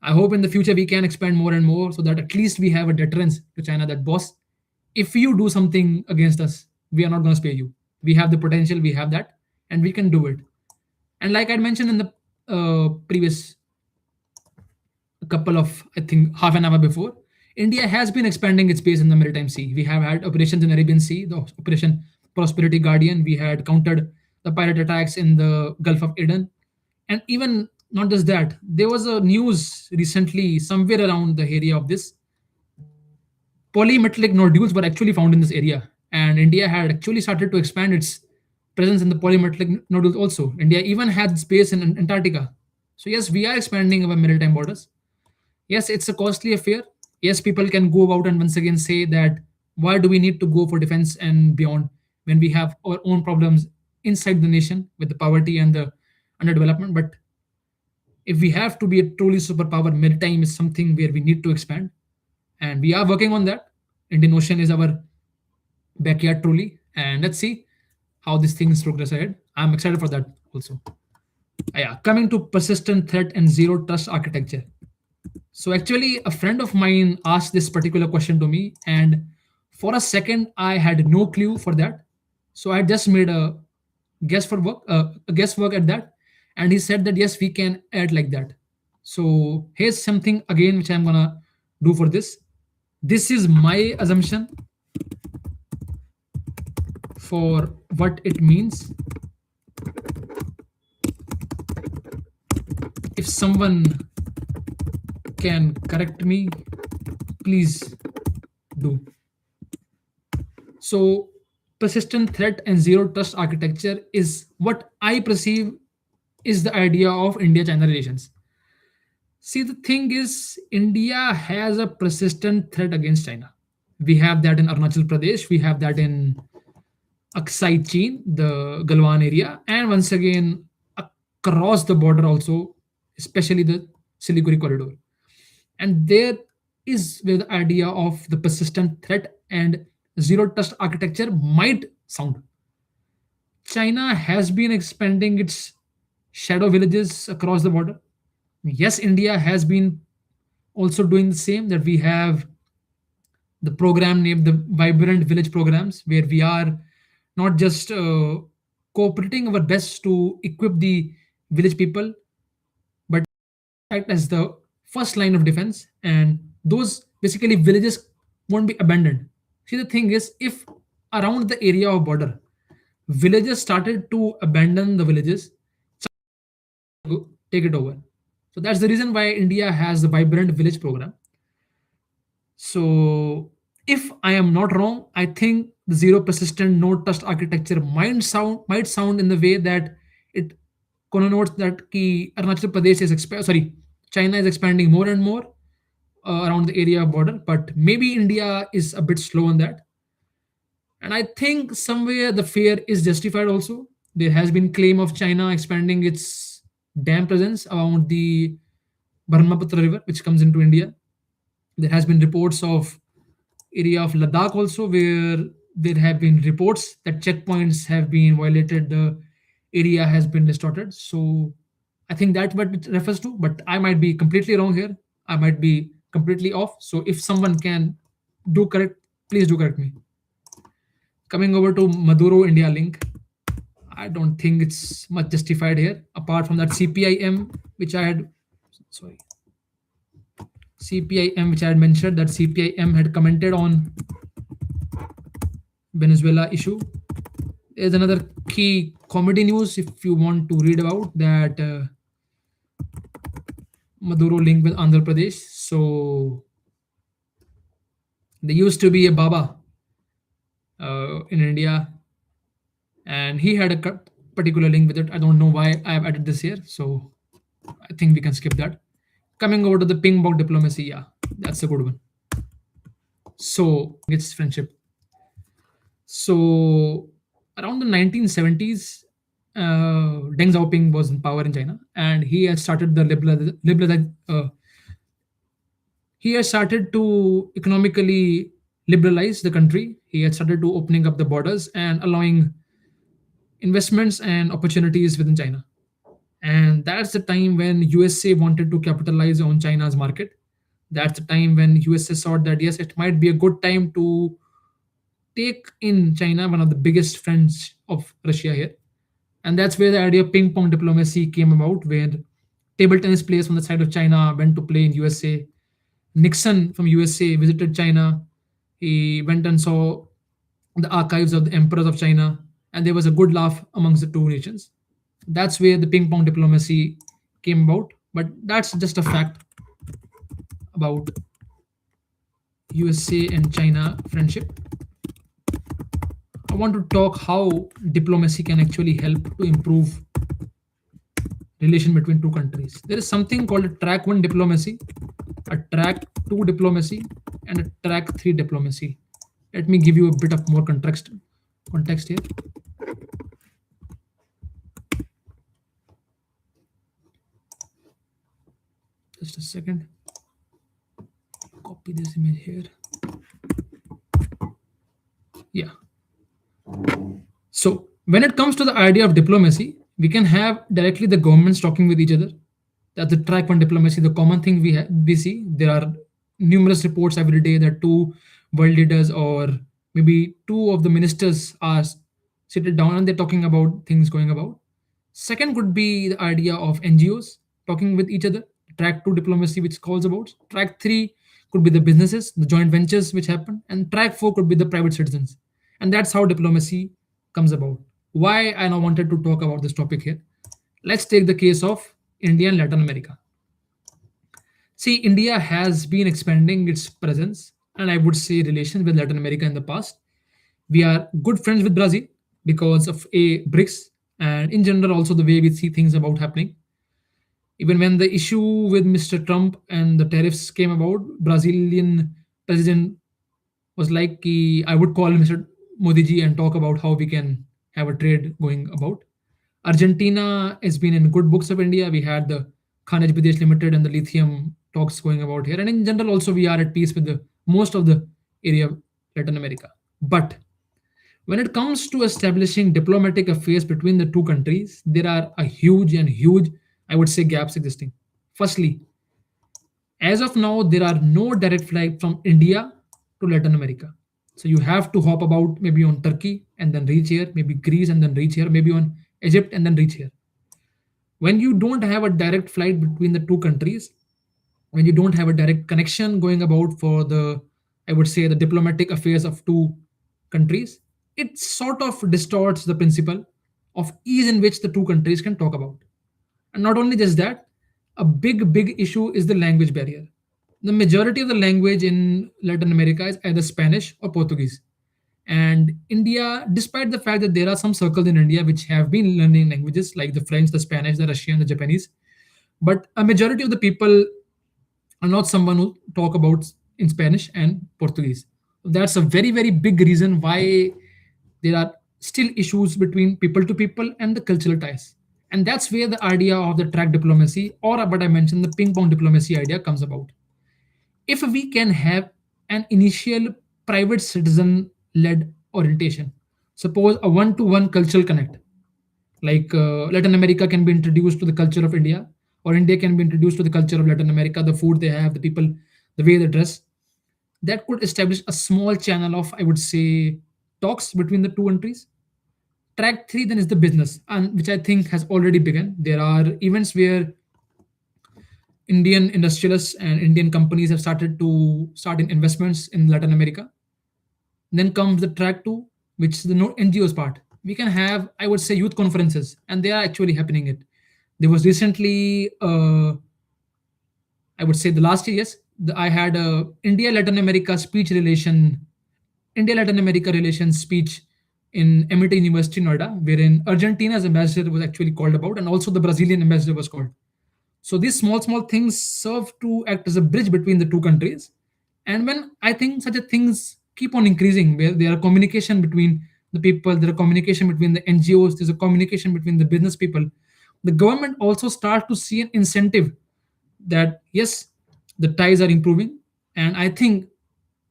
I hope in the future we can expand more and more so that at least we have a deterrence to China that, boss, if you do something against us, we are not going to spare you. We have the potential, we have that, and we can do it. And like I mentioned in the previous couple of, I think, half an hour before, India has been expanding its base in the maritime sea. We have had operations in Arabian Sea, the Operation Prosperity Guardian. We had countered the pirate attacks in the Gulf of Aden. And even not just that, there was a news recently somewhere around the area of this. Polymetallic nodules were actually found in this area. And India had actually started to expand its presence in the polymetallic nodules also. India even had space in Antarctica. So yes, we are expanding our maritime borders. Yes, it's a costly affair. Yes, people can go about and once again say that why do we need to go for defense and beyond when we have our own problems inside the nation with the poverty and the underdevelopment. But if we have to be a truly superpower, maritime is something where we need to expand. And we are working on that. Indian Ocean is our backyard truly. And let's see how these things progress ahead. I'm excited for that also. Yeah, coming to persistent threat and zero trust architecture. So actually, a friend of mine asked this particular question to me, and for a second, I had no clue for that. So I just made a guesswork at that, and he said that yes, we can add like that. So here's something again which I'm gonna do for this. This is my assumption for what it means. If someone can correct me, please do. So, persistent threat and zero trust architecture is what I perceive is the idea of India China relations. See, the thing is, India has a persistent threat against China. We have that in Arunachal Pradesh, we have that in Aksai Chin, the Galwan area, and once again across the border also, especially the Siliguri corridor. And there is where the idea of the persistent threat and zero trust architecture might sound. China has been expanding its shadow villages across the border. Yes, India has been also doing the same, that we have the program named the Vibrant Village Programs, where we are not just cooperating our best to equip the village people, but act as the first line of defense, and those basically villages won't be abandoned. See, the thing is, if around the area of border villagers started to abandon the villages, take it over. So that's the reason why India has the Vibrant Village Program. So if I am not wrong, I think the zero persistent no trust architecture might sound in the way that it connotes that ki Arunachal Pradesh is sorry, China is expanding more and more around the area of border, but maybe India is a bit slow on that. And I think somewhere the fear is justified also. There has been claim of China expanding its dam presence around the Brahmaputra River, which comes into India. There has been reports of area of Ladakh also, where there have been reports that checkpoints have been violated, the area has been distorted. So I think that's what it refers to, but I might be completely wrong here. I might be completely off. So if someone can do correct, please do correct me. Coming over to Maduro India link, I don't think it's much justified here. Apart from that, CPIM, which I had, sorry, CPIM, which I had mentioned, that CPIM had commented on Venezuela issue. There's another key comedy news if you want to read about that Maduro link with Andhra Pradesh. So there used to be a Baba in India, and he had a particular link with it. I don't know why I have added this here, so I think we can skip that. Coming over to the ping pong diplomacy, yeah, that's a good one. So it's friendship. So around the 1970s, Deng Xiaoping was in power in China, and he had started the he had started to economically liberalize the country. He had started to opening up the borders and allowing investments and opportunities within China. And that's the time when USA wanted to capitalize on China's market. That's the time when USA thought that yes, it might be a good time to take in China, one of the biggest friends of Russia here. And that's where the idea of ping pong diplomacy came about, where table tennis players from the side of China went to play in USA. Nixon from USA visited China. He went and saw the archives of the emperors of China, and there was a good laugh amongst the two nations. That's where the ping pong diplomacy came about. But that's just a fact about USA and China friendship. I want to talk how diplomacy can actually help to improve relation between two countries. There is something called a track one diplomacy, a track two diplomacy, and a track three diplomacy. Let me give you a bit of more context here. Just a second. Copy this image here. Yeah. So when it comes to the idea of diplomacy, we can have directly the governments talking with each other. That's the track one diplomacy. The common thing we see, there are numerous reports every day that two world leaders or maybe two of the ministers are seated down and they're talking about things going about. Second could be the idea of NGOs talking with each other. Track two diplomacy, which calls about. Track three could be the businesses, the joint ventures which happen, and track four could be the private citizens. And that's how diplomacy comes about. Why I now wanted to talk about this topic here. Let's take the case of India and Latin America. See, India has been expanding its presence and I would say relations with Latin America in the past. We are good friends with Brazil because of a BRICS and in general also the way we see things about happening. Even when the issue with Mr. Trump and the tariffs came about, Brazilian president was like, I would call Mr. Modi ji and talk about how we can have a trade going about. Argentina has been in good books of India. We had the Khanaj Bidesh Limited and the lithium talks going about here. And in general, also we are at peace with the most of the area of Latin America. But when it comes to establishing diplomatic affairs between the two countries, there are a huge, I would say, gaps existing. Firstly, as of now, there are no direct flight from India to Latin America. So you have to hop about maybe on Turkey and then reach here, maybe Greece and then reach here, maybe on Egypt and then reach here. When you don't have a direct flight between the two countries, when you don't have a direct connection going about for the, I would say, the diplomatic affairs of two countries, it sort of distorts the principle of ease in which the two countries can talk about. And not only just that, a big issue is the language barrier. The majority of the language in Latin America is either Spanish or Portuguese. And India, despite the fact that there are some circles in India which have been learning languages like the French, the Spanish, the Russian, the Japanese, but a majority of the people are not someone who talk about in Spanish and Portuguese. That's a very big reason why there are still issues between people to people and the cultural ties. And that's where the idea of the track diplomacy, or what I mentioned, the ping pong diplomacy idea comes about. If we can have an initial private citizen led orientation, suppose a one to one cultural connect, like Latin America can be introduced to the culture of India, or India can be introduced to the culture of Latin America, the food they have, the people, the way they dress. That could establish a small channel of, I would say, talks between the two countries. Track three then is the business, and which I think has already begun. There are events where Indian industrialists and Indian companies have started to start in investments in Latin America. Then comes the track two, which is the NGOs part. We can have, I would say, youth conferences, and they are actually happening. It there was recently, I would say, the last year. Yes, I had a India Latin America relations speech in MIT University Noida, wherein Argentina's ambassador was actually called about, and also the Brazilian ambassador was called. So these small things serve to act as a bridge between the two countries. And when I think such a things keep on increasing, where there are communication between the people, there are communication between the NGOs, there's a communication between the business people, the government also start to see an incentive that yes, the ties are improving. And I think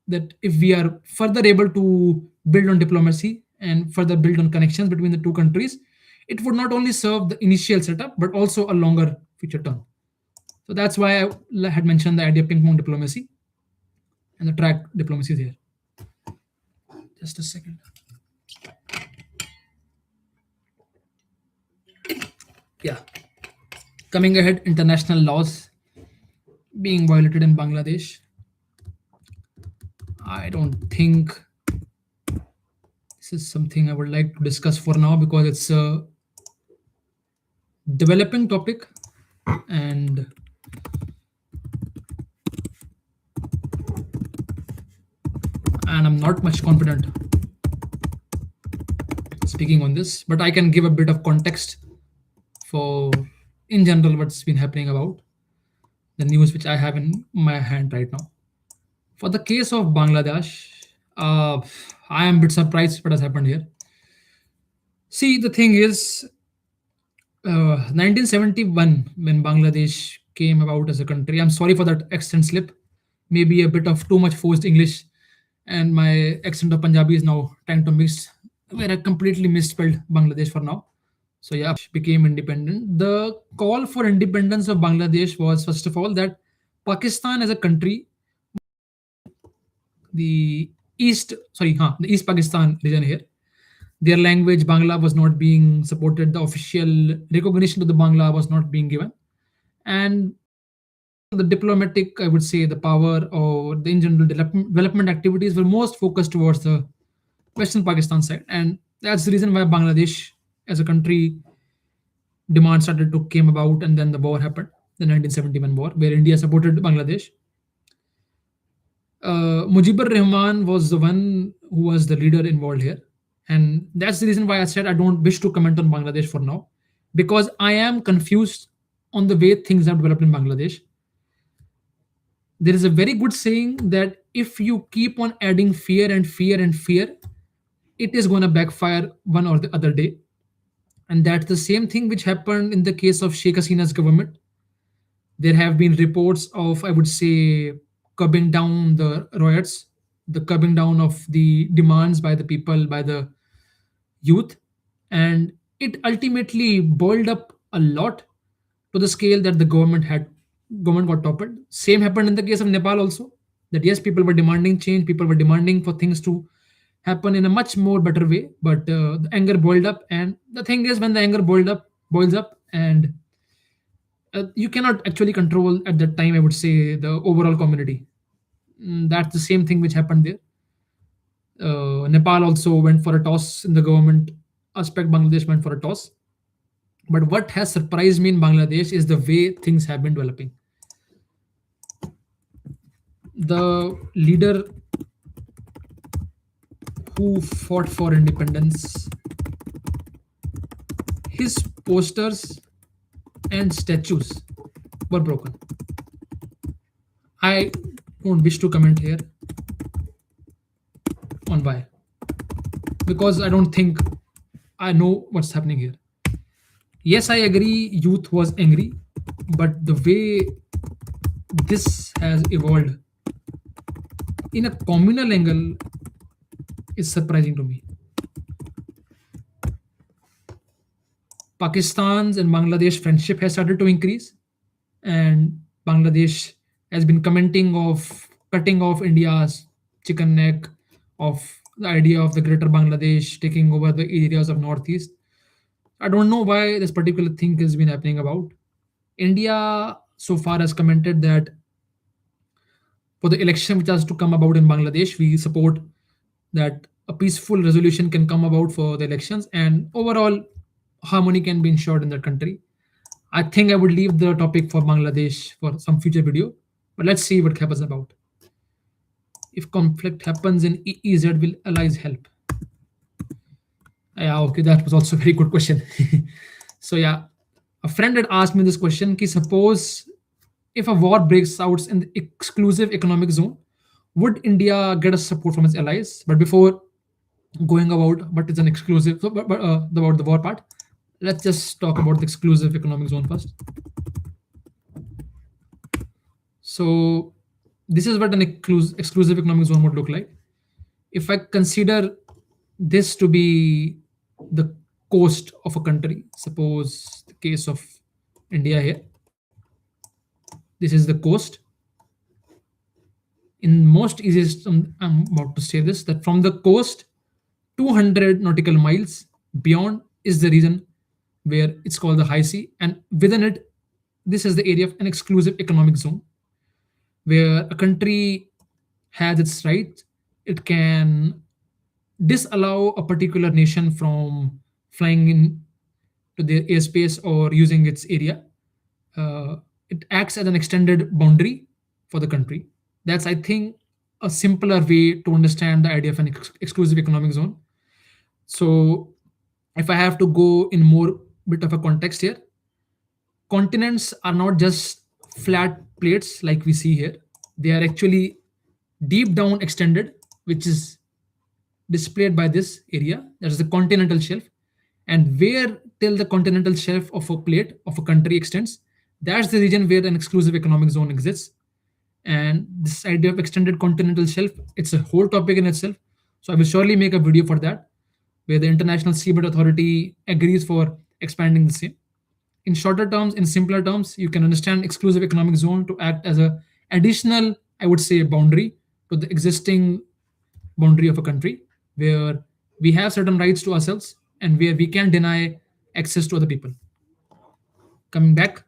that if we are further able to build on diplomacy and further build on connections between the two countries, it would not only serve the initial setup but also a longer future term. So that's why I had mentioned the idea of ping pong diplomacy and the track diplomacy there. Just a second. Yeah. Coming ahead, international laws being violated in Bangladesh. I don't think this is something I would like to discuss for now because it's a developing topic and I'm not much confident speaking on this, but I can give a bit of context for in general what's been happening about the news which I have in my hand right now. For the case of Bangladesh, I am a bit surprised what has happened here. See, the thing is, 1971, when Bangladesh came about as a country, I'm sorry for that accent slip, maybe a bit of too much forced English, and my accent of Punjabi is now trying to mix, where I completely misspelled Bangladesh for now. So yeah, became independent. The call for independence of Bangladesh was first of all that Pakistan as a country, the the East Pakistan region here, their language Bangla was not being supported. The official recognition to the Bangla was not being given, and the diplomatic, I would say, the power or the in general development activities were most focused towards the Western Pakistan side, and that's the reason why Bangladesh as a country demand started to came about, and then the war happened, the 1971 war, where India supported Bangladesh. Mujibur Rahman was the one who was the leader involved here, and that's the reason why I said I don't wish to comment on Bangladesh for now, because I am confused on the way things have developed in Bangladesh. There is a very good saying that if you keep on adding fear and fear and fear, it is going to backfire one or the other day. And that's the same thing which happened in the case of Sheikh Hasina's government. There have been reports of, I would say, curbing down the riots, the curbing down of the demands by the people, by the youth, and it ultimately boiled up a lot to the scale that the government got toppled. Same happened in the case of Nepal also. That yes, people were demanding change, people were demanding for things to happen in a much more better way, but the anger boiled up. And the thing is, when the anger boils up, and you cannot actually control at that time, I would say, the overall community. That's the same thing which happened there. Nepal also went for a toss in the government aspect. Bangladesh went for a toss. But what has surprised me in Bangladesh is the way things have been developing. The leader who fought for independence, his posters and statues were broken. I don't wish to comment here on why, because I don't think I know what's happening here. Yes, I agree, youth was angry, but the way this has evolved in a communal angle is surprising to me. Pakistan's and Bangladesh friendship has started to increase, and Bangladesh has been commenting of cutting off India's chicken neck, of the idea of the greater Bangladesh taking over the areas of northeast. I don't know why this particular thing has been happening about. India so far has commented that for the election which has to come about in Bangladesh, we support that a peaceful resolution can come about for the elections and overall harmony can be ensured in that country. I think I would leave the topic for Bangladesh for some future video, but let's see what happens about. If conflict happens in EEZ, will allies help? Yeah, okay, that was also a very good question. So yeah, a friend had asked me this question: Ki suppose if a war breaks out in the exclusive economic zone, would India get a support from its allies? But before going about what is an exclusive, so, about the war part, let's just talk about the exclusive economic zone first. So this is what an exclusive economic zone would look like. If I consider this to be the coast of a country, suppose the case of India here, this is the coast. In most easiest, I'm about to say this, that from the coast, 200 nautical miles beyond is the region where it's called the high sea, and within it, this is the area of an exclusive economic zone where a country has its right. It can disallow a particular nation from flying in to their airspace or using its area. It acts as an extended boundary for the country. That's, I think, a simpler way to understand the idea of an exclusive economic zone. So, if I have to go in more bit of a context here, continents are not just flat plates like we see here. They are actually deep down extended, which is displayed by this area. That is the continental shelf. And where till the continental shelf of a plate of a country extends, that's the region where an exclusive economic zone exists. And this idea of extended continental shelf, it's a whole topic in itself. So I will surely make a video for that, where the International Seabed Authority agrees for expanding the same. In shorter terms, in simpler terms, you can understand exclusive economic zone to act as a additional, I would say, boundary to the existing boundary of a country, where we have certain rights to ourselves and where we can deny access to other people. Coming back,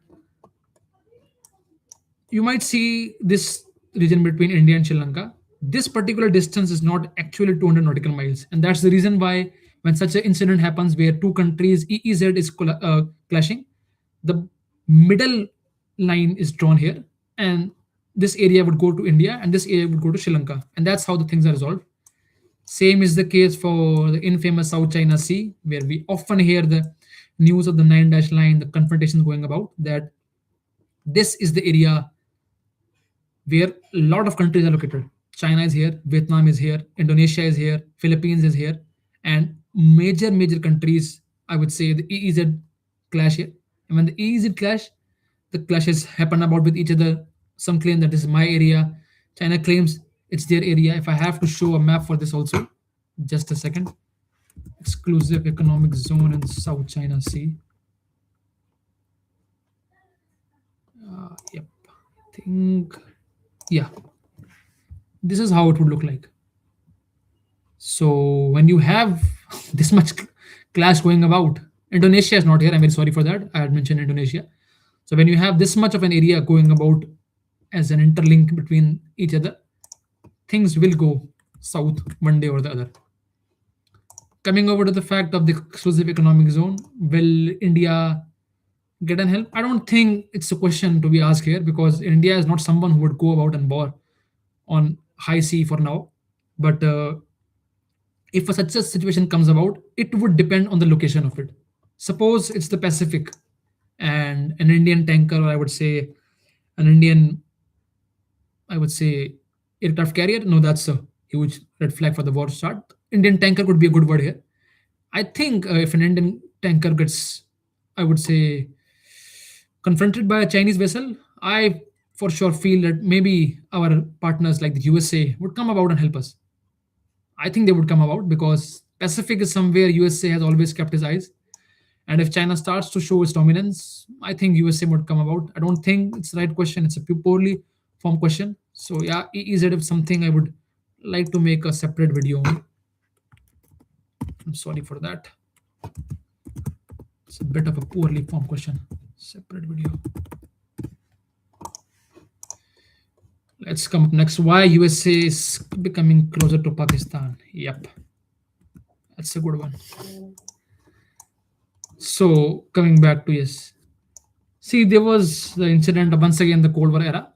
you might see this region between India and Sri Lanka. This particular distance is not actually 200 nautical miles, and that's the reason why when such an incident happens where two countries EEZ is clashing, the middle line is drawn here, and this area would go to India, and this area would go to Sri Lanka, and that's how the things are resolved. Same is the case for the infamous South China Sea, where we often hear the news of the nine dash line, the confrontations going about. That this is the area where a lot of countries are located. China is here, Vietnam is here, Indonesia is here, Philippines is here, and major countries, I would say, the EEZ clash here. And when the EEZ clash, the clashes happen about with each other. Some claim that this is my area. China claims it's their area. If I have to show a map for this also, just a second. Exclusive economic zone in South China Sea. Yep. I think, yeah, this is how it would look like. So when you have this much clash going about, Indonesia is not here. I'm very sorry for that. I had mentioned Indonesia. So when you have this much of an area going about as an interlink between each other, things will go south one day or the other. Coming over to the fact of the exclusive economic zone, will India get an help? I don't think it's a question to be asked here, because India is not someone who would go about and war on high sea for now. But if such a situation comes about, it would depend on the location of it. Suppose it's the Pacific and an Indian tanker, or I would say an Indian, I would say, aircraft carrier. No, that's a huge red flag for the war to start. Indian tanker could be a good word here. I think if an Indian tanker gets, I would say, confronted by a Chinese vessel, I for sure feel that maybe our partners like the USA would come about and help us. I think they would come about because Pacific is somewhere USA has always kept his eyes. And if China starts to show its dominance, I think USA would come about. I don't think it's the right question. It's a poorly formed question. So yeah, EEZ is something I would like to make a separate video on. I'm sorry for that. It's a bit of a poorly formed question. Separate video. Let's come up next. Why USA is becoming closer to Pakistan? Yep, that's a good one. So coming back to yes, see there was the incident once again the Cold War era.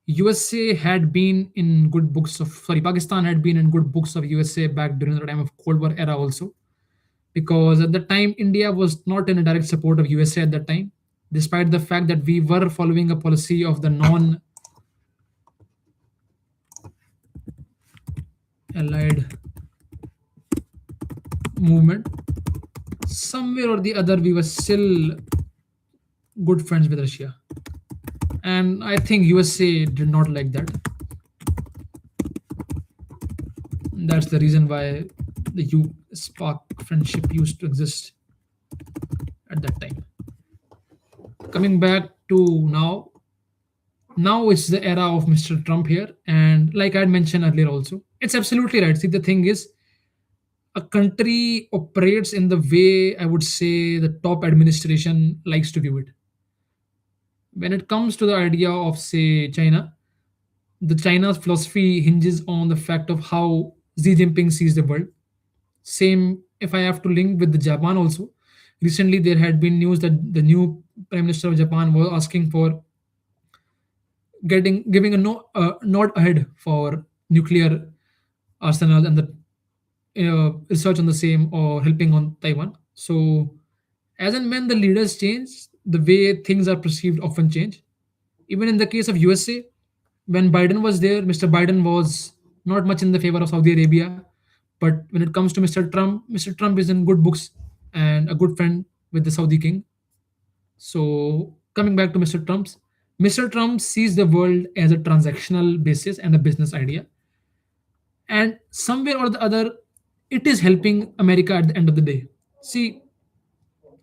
USA had been in good books of Pakistan had been in good books of USA back during the time of Cold War era also, because at the time India was not in a direct support of USA at that time, despite the fact that we were following a policy of the non-allied movement. Somewhere or the other, we were still good friends with Russia, and I think USA did not like that. That's the reason why the U-Spark friendship used to exist at that time. Coming back to now it's the era of Mr. Trump here, and like I had mentioned earlier, also, it's absolutely right. See, the thing is, a country operates in the way I would say the top administration likes to view it. When it comes to the idea of, say, China, the China's philosophy hinges on the fact of how Xi Jinping sees the world. Same, if I have to link with the Japan also. Recently, there had been news that the new Prime Minister of Japan was asking for giving a nod ahead for nuclear arsenal and the research on the same, or helping on Taiwan. So, as and when the leaders change, the way things are perceived often change. Even in the case of USA, when Biden was there, Mr. Biden was not much in the favor of Saudi Arabia. But when it comes to Mr. Trump is in good books and a good friend with the Saudi king. So coming back to Mr. Trump sees the world as a transactional basis and a business idea. And somewhere or the other, it is helping America at the end of the day. See,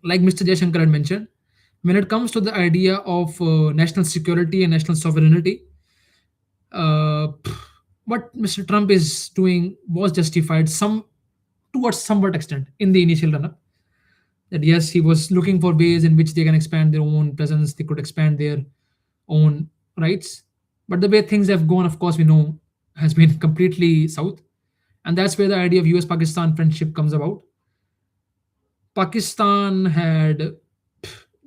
like Mr. Jaishankar had mentioned, when it comes to the idea of national security and national sovereignty, uh, what Mr. Trump is doing was justified some towards somewhat extent in the initial run-up. That yes, he was looking for ways in which they can expand their own presence, they could expand their own rights. But the way things have gone, of course, we know has been completely south, and that's where the idea of US-Pakistan friendship comes about. Pakistan had,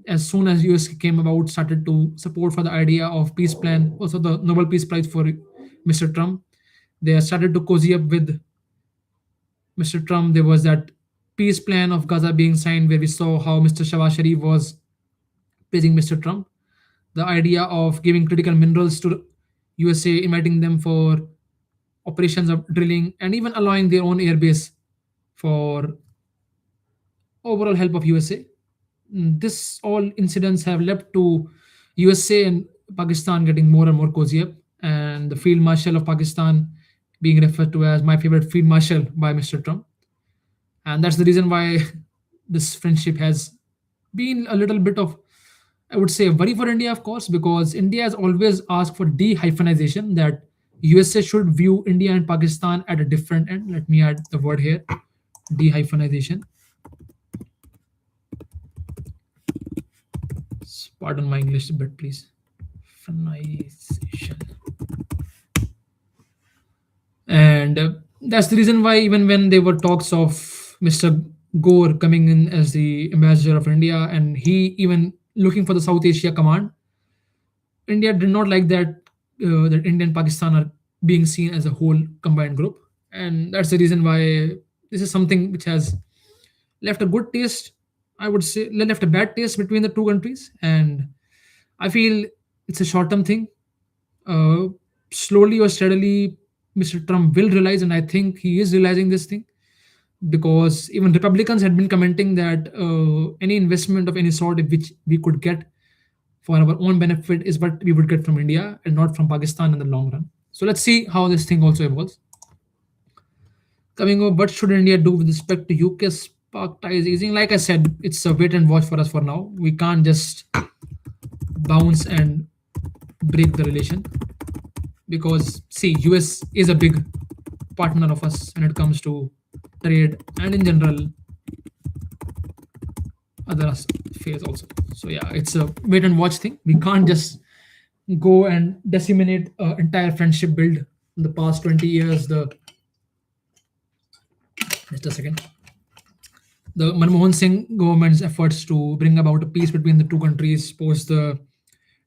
as soon as US came about, started to support for the idea of peace plan, also the Nobel Peace Prize for Mr. Trump. They started to cozy up with Mr. Trump. There was that peace plan of Gaza being signed, where we saw how Mr. Shawaz Sharif was praising Mr. Trump. The idea of giving critical minerals to USA, inviting them for operations of drilling, and even allowing their own airbase for overall help of USA. This all incidents have led to USA and Pakistan getting more and more cozy up, and the Field Marshal of Pakistan being referred to as my favorite Field Marshal by Mr. Trump. And that's the reason why this friendship has been a little bit of, I would say, a worry for India, of course, because India has always asked for de-hyphenization, that USA should view India and Pakistan at a different end. Let me add the word here, de-hyphenization. Pardon my English a bit, please. Hyphenization. And that's the reason why, even when there were talks of Mr. Gore coming in as the ambassador of India, and he even looking for the South Asia command, India did not like that, that India and Pakistan are being seen as a whole combined group. And that's the reason why this is something which has left a good taste, I would say, left a bad taste between the two countries. And I feel it's a short term thing. Uh, Slowly or steadily, Mr. Trump will realize, and I think he is realizing this thing, because even Republicans had been commenting that any investment of any sort which we could get for our own benefit is what we would get from India and not from Pakistan in the long run. So let's see how this thing also evolves. Coming over, what should India do with respect to UK spark ties easing? Like I said, it's a wait and watch for us for now. We can't just bounce and break the relation, because see, US is a big partner of us when it comes to trade, and in general other affairs also. So yeah, it's a wait and watch thing. We can't just go and disseminate entire friendship build in the past 20 years. The just a second. The Manmohan Singh government's efforts to bring about a peace between the two countries post the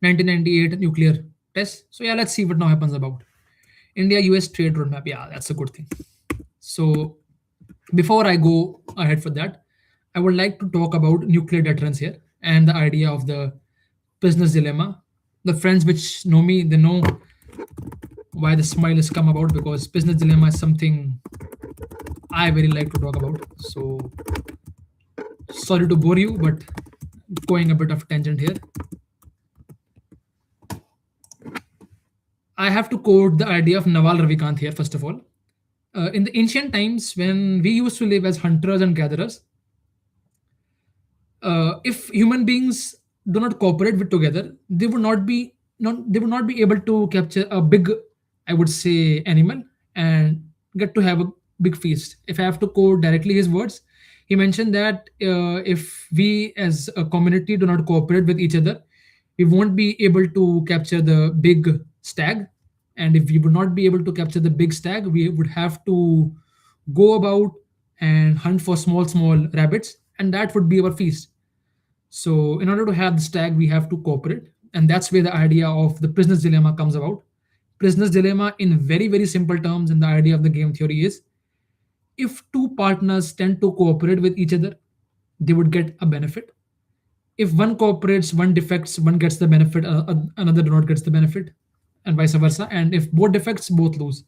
1998 nuclear test. So yeah, let's see what now happens about India-US trade roadmap. Yeah, that's a good thing. So before I go ahead for that, I would like to talk about nuclear deterrence here and the idea of the business dilemma. The friends which know me, they know why the smile has come about, because business dilemma is something I very like to talk about. So sorry to bore you, but going a bit of tangent here. I have to quote the idea of Naval Ravikant here, first of all. In the ancient times, when we used to live as hunters and gatherers, if human beings do not cooperate with together, they would not be able to capture a big, I would say, animal and get to have a big feast. If I have to quote directly his words, he mentioned that if we as a community do not cooperate with each other, we won't be able to capture the big stag. And if we would not be able to capture the big stag, we would have to go about and hunt for small rabbits, and that would be our feast. So, in order to have the stag, we have to cooperate. And that's where the idea of the prisoner's dilemma comes about. Prisoner's dilemma, in very simple terms, and the idea of the game theory is, if two partners tend to cooperate with each other, they would get a benefit. If one cooperates, one defects, one gets the benefit, another do not gets the benefit, and vice versa. And if both defects, both lose.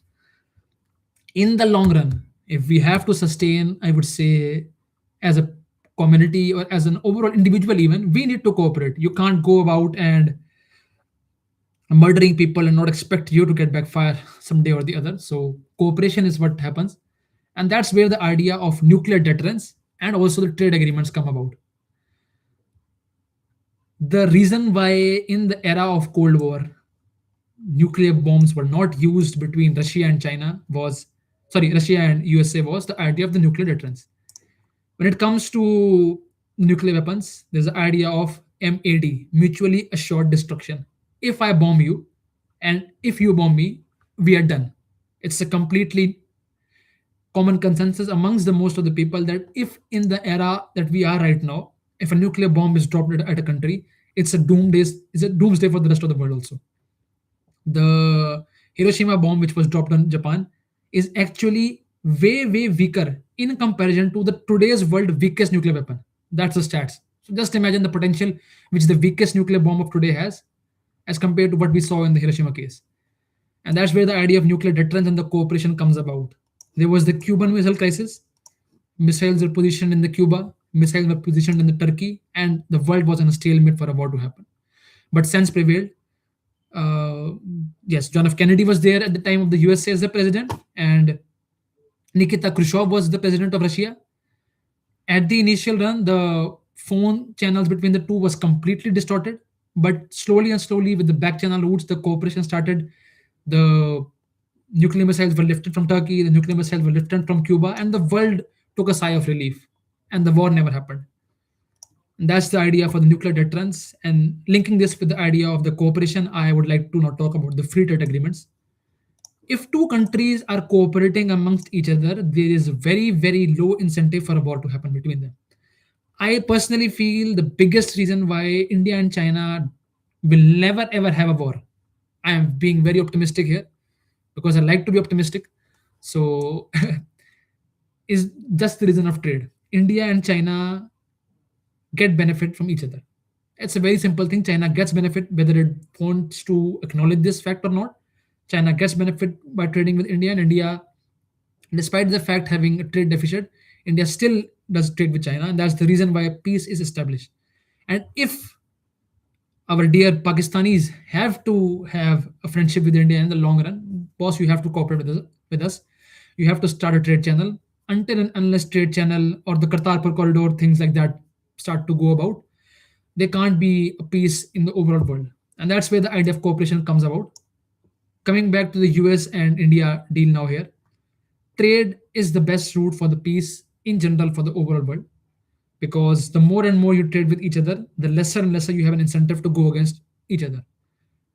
In the long run, if we have to sustain, I would say, as a community or as an overall individual, even, we need to cooperate. You can't go about and murdering people and not expect you to get backfire someday or the other. So cooperation is what happens. And that's where the idea of nuclear deterrence and also the trade agreements come about. The reason why in the era of Cold War nuclear bombs were not used between Russia and China was, sorry, Russia and USA, was the idea of the nuclear deterrence. When it comes to nuclear weapons, there's the idea of MAD, mutually assured destruction. If I bomb you and if you bomb me, we are done. It's a completely common consensus amongst the most of the people that if in the era that we are right now, if a nuclear bomb is dropped at a country, it's a doomsday for the rest of the world also. The Hiroshima bomb, which was dropped on Japan, is actually way weaker in comparison to the today's world weakest nuclear weapon. That's the stats. So just imagine the potential which the weakest nuclear bomb of today has, as compared to what we saw in the Hiroshima case. And that's where the idea of nuclear deterrence and the cooperation comes about. There was the Cuban Missile Crisis. Missiles were positioned in the Cuba, missiles were positioned in the Turkey, and the world was on a stalemate for a war to happen. But sense prevailed. Yes, John F. Kennedy was there at the time of the USA as the president, and Nikita Khrushchev was the president of Russia. At the initial run, the phone channels between the two was completely distorted, but slowly and slowly, with the back channel routes, the cooperation started. The nuclear missiles were lifted from Turkey, the nuclear missiles were lifted from Cuba, and the world took a sigh of relief, and the war never happened. And that's the idea for the nuclear deterrence. And linking this with the idea of the cooperation, I would like to now talk about the free trade agreements. If two countries are cooperating amongst each other, there is very low incentive for a war to happen between them. I personally feel the biggest reason why India and China will never ever have a war. I am being very optimistic here because I like to be optimistic. So, is just the reason of trade. India and China get benefit from each other. It's a very simple thing. China gets benefit whether it wants to acknowledge this fact or not. China gets benefit by trading with India, and India, despite the fact having a trade deficit, India still does trade with China, and that's the reason why peace is established. And if our dear Pakistanis have to have a friendship with India in the long run, boss, you have to cooperate with us. You have to start a trade channel. Until and unless trade channel or the Kartarpur corridor, things like that start to go about, there can't be a peace in the overall world. And that's where the idea of cooperation comes about. Coming back to the US and India deal now here, trade is the best route for the peace in general for the overall world, because the more and more you trade with each other, the lesser and lesser you have an incentive to go against each other.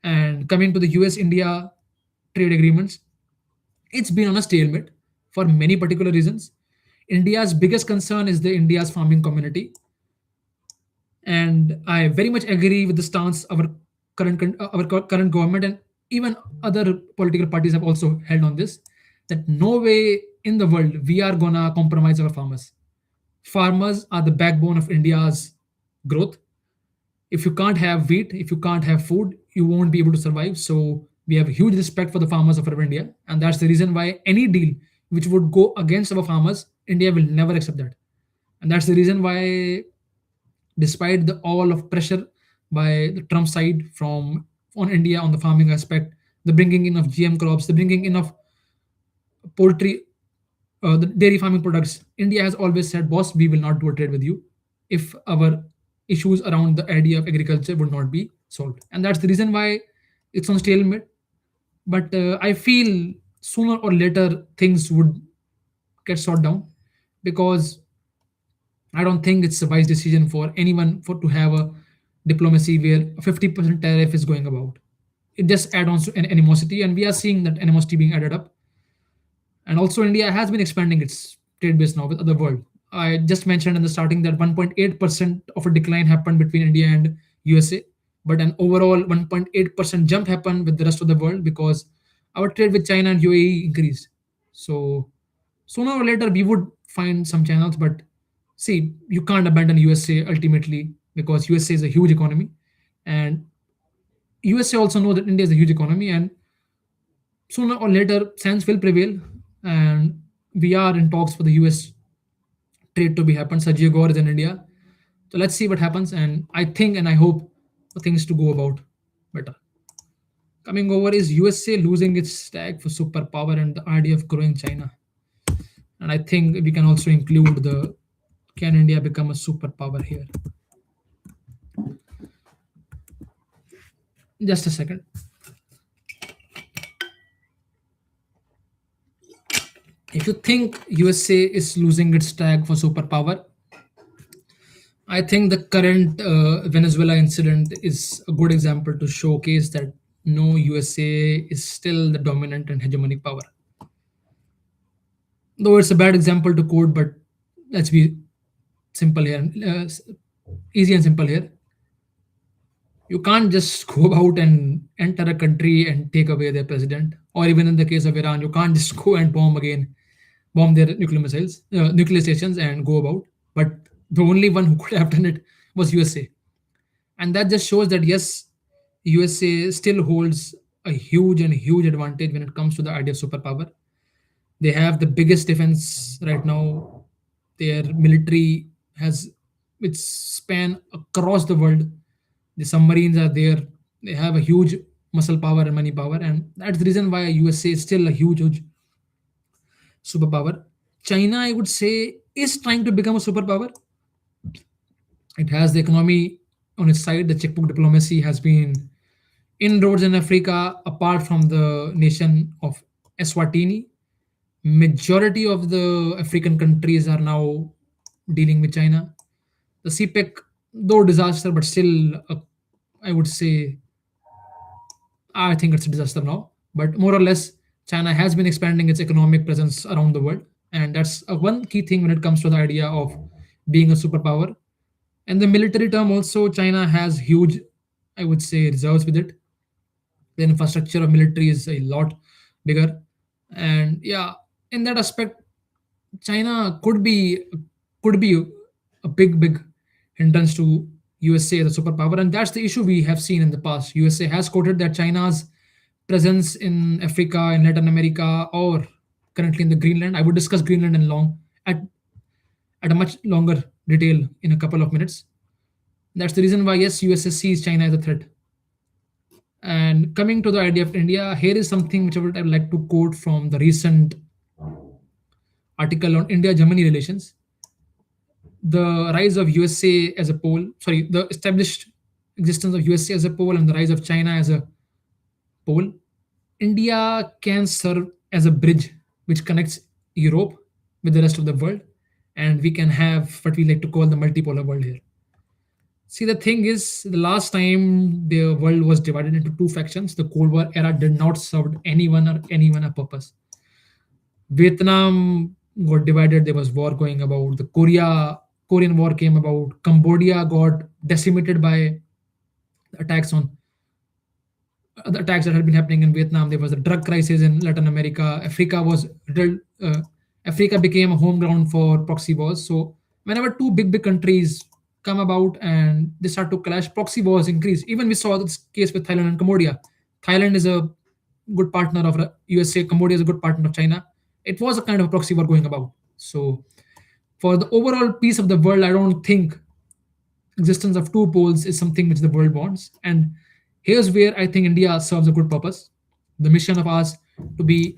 And coming to the US India trade agreements, it's been on a stalemate for many particular reasons. India's biggest concern is the India's farming community, and I very much agree with the stance our current government and even other political parties have also held on this, that no way in the world we are gonna compromise our farmers. Farmers are the backbone of India's growth. If you can't have wheat, if you can't have food, you won't be able to survive. So we have huge respect for the farmers of our India, and that's the reason why any deal which would go against our farmers, India will never accept that. And that's the reason why, despite the all of pressure by the Trump side from on India on the farming aspect, the bringing in of GM crops, the bringing in of poultry, the dairy farming products, India has always said, "Boss, we will not do a trade with you if our issues around the idea of agriculture would not be solved." And that's the reason why it's on stalemate. But I feel sooner or later things would get sorted down, because I don't think it's a wise decision for anyone for to have a diplomacy where a 50% tariff is going about. It just adds on to an animosity, and we are seeing that animosity being added up. And also, India has been expanding its trade base now with other world. I just mentioned in the starting that 1.8% of a decline happened between India and USA, but an overall 1.8% jump happened with the rest of the world, because our trade with China and UAE increased. So sooner or later we would find some channels, but see, you can't abandon USA ultimately, because USA is a huge economy, and USA also know that India is a huge economy, and sooner or later sense will prevail. And we are in talks for the US trade to be happen. Sergio Gore is in India, so let's see what happens. And I think and I hope for things to go about better. Coming over is USA losing its tag for superpower and the idea of growing China. And I think we can also include the, can India become a superpower here? Just a second. If you think USA is losing its tag for superpower, I think the current Venezuela incident is a good example to showcase that no, USA is still the dominant and hegemonic power. Though it's a bad example to quote, but let's be simple here, easy and simple here. You can't just go about and enter a country and take away their president, or even in the case of Iran, you can't just go and bomb their nuclear missiles, nuclear stations, and go about. But the only one who could have done it was USA, and that just shows that yes, USA still holds a huge advantage when it comes to the idea of superpower. They have the biggest defense right now. Their military has its span across the world. The submarines are there. They have a huge muscle power and money power, and that's the reason why USA is still a huge superpower. China, I would say, is trying to become a superpower. It has the economy on its side. The checkbook diplomacy has been inroads in Africa, apart from the nation of Eswatini. Majority of the African countries are now dealing with China. The CPEC, though disaster, but still, I would say, I think it's a disaster now. But more or less, China has been expanding its economic presence around the world, and that's one key thing when it comes to the idea of being a superpower. And the military term also, China has huge, I would say, reserves with it. The infrastructure of military is a lot bigger, and yeah, in that aspect, China could be a big hindrance to USA as a superpower, and that's the issue we have seen in the past. USA has quoted that China's presence in Africa, in Latin America, or currently in the Greenland. I would discuss Greenland in long at a much longer detail in a couple of minutes. That's the reason why yes, USA sees China as a threat. And coming to the idea of India, here is something which I'd like to quote from the recent article on India-Germany relations. The rise of USA as a pole, sorry, the established existence of USA as a pole and the rise of China as a pole. India can serve as a bridge which connects Europe with the rest of the world, and we can have what we like to call the multipolar world here. See, the thing is, the last time the world was divided into two factions, the Cold War era did not serve anyone or anyone a purpose. Vietnam got divided. There was war going about. The Korean War came about. Cambodia got decimated by attacks on the attacks that had been happening in Vietnam. There was a drug crisis in Latin America. Africa became a home ground for proxy wars. So whenever two big countries come about and they start to clash, proxy wars increase. Even we saw this case with Thailand and Cambodia. Thailand is a good partner of the USA. Cambodia is a good partner of China. It was a kind of proxy war going about. So for the overall peace of the world, I don't think existence of two poles is something which the world wants. And here's where I think India serves a good purpose. The mission of ours to be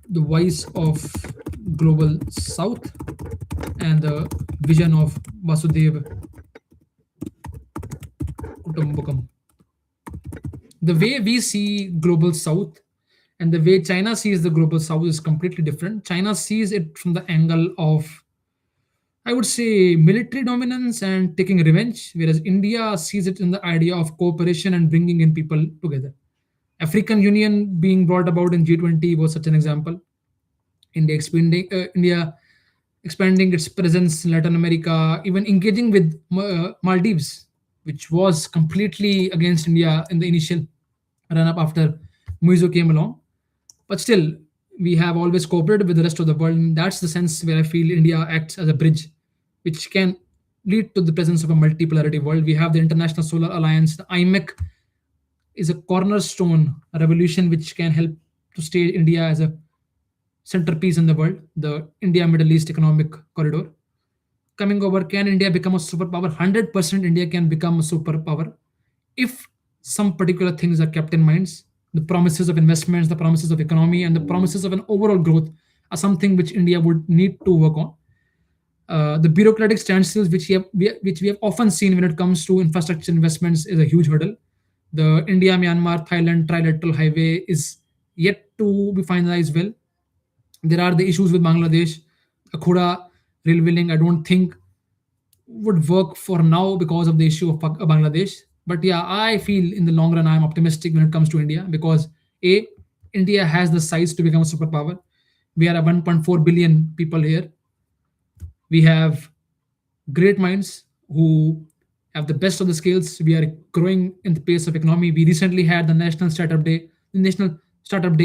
the voice of global South and the vision of Vasudev Kutumbakam. The way we see global South and the way China sees the global South is completely different. China sees it from the angle of, I would say, military dominance and taking revenge, whereas India sees it in the idea of cooperation and bringing in people together. African Union being brought about in G20 was such an example. India expanding its presence in Latin America, even engaging with Maldives, which was completely against India in the initial run up after Muizo came along. But still, we have always cooperated with the rest of the world. And that's the sense where I feel India acts as a bridge, which can lead to the presence of a multipolarity world. We have the International Solar Alliance. The IMEC is a cornerstone, a revolution which can help to stay India as a centerpiece in the world, the India Middle East Economic Corridor. Coming over, can India become a superpower? 100% India can become a superpower if some particular things are kept in mind. The promises of investments, the promises of economy, and the promises of an overall growth are something which India would need to work on. The bureaucratic standstills which we have often seen when it comes to infrastructure investments is a huge hurdle. The India Myanmar Thailand trilateral highway is yet to be finalized well. There are the issues with Bangladesh. Akhuda railway link, I don't think would work for now because of the issue of Bangladesh. But yeah, I feel in the long run I'm optimistic when it comes to India because a India has the size to become a superpower. We are a 1.4 billion people here. We have great minds who have the best of the skills. We are growing in the pace of economy. We recently had the National Startup Day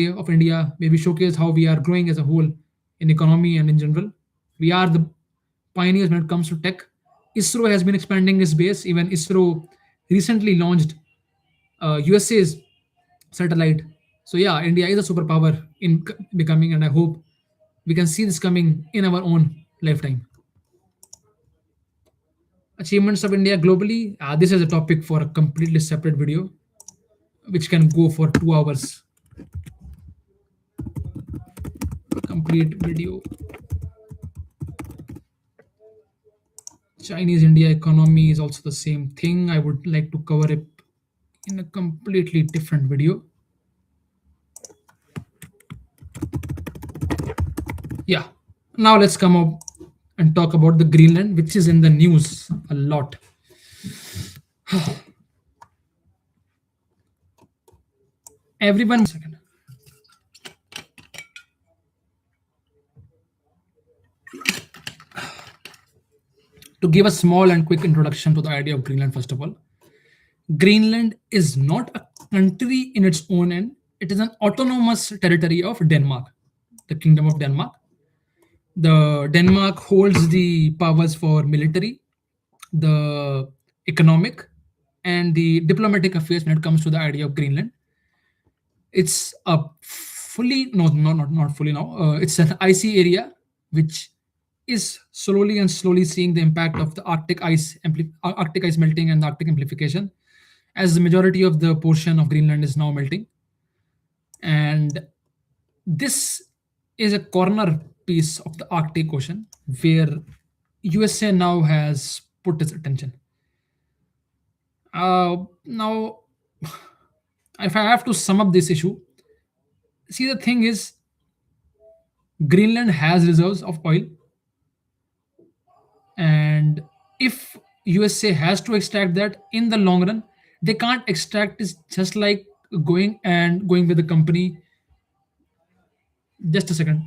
of India, where we showcase how we are growing as a whole in economy and in general. We are the pioneers when it comes to tech. ISRO has been expanding its base. Even ISRO recently launched USA's satellite. So yeah, India is a superpower in becoming, and I hope we can see this coming in our own lifetime. Achievements of India globally. This is a topic for a completely separate video, which can go for 2 hours. Complete video. Chinese India economy is also the same thing. I would like to cover it in a completely different video. Yeah. Now let's come up and talk about the Greenland, which is in the news a lot. Everyone, second. To give a small and quick introduction to the idea of Greenland, first of all, Greenland is not a country in its own end. It is an autonomous territory of Denmark, the Kingdom of Denmark. The Denmark holds the powers for military, the economic, and the diplomatic affairs when it comes to the idea of Greenland. It's a fully no not fully now. It's an icy area which is slowly seeing the impact of the Arctic ice melting and the Arctic amplification, as the majority of the portion of Greenland is now melting, and this is a corner piece of the Arctic Ocean where USA now has put its attention. Now, if I have to sum up this issue, see, the thing is, Greenland has reserves of oil, and if USA has to extract that in the long run, they can't extract it just like going with the company. Just a second.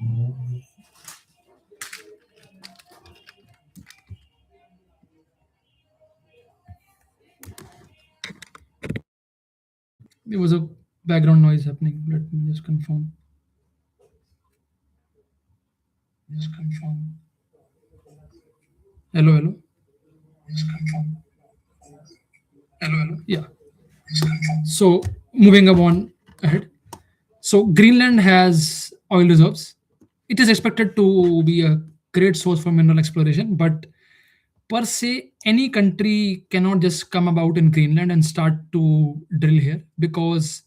There was a background noise happening. Let me just confirm. Just confirm. Hello, hello. Just confirm. Hello, hello. Yeah. So moving on ahead. So Greenland has oil reserves. It is expected to be a great source for mineral exploration, but per se, any country cannot just come about in Greenland and start to drill here, because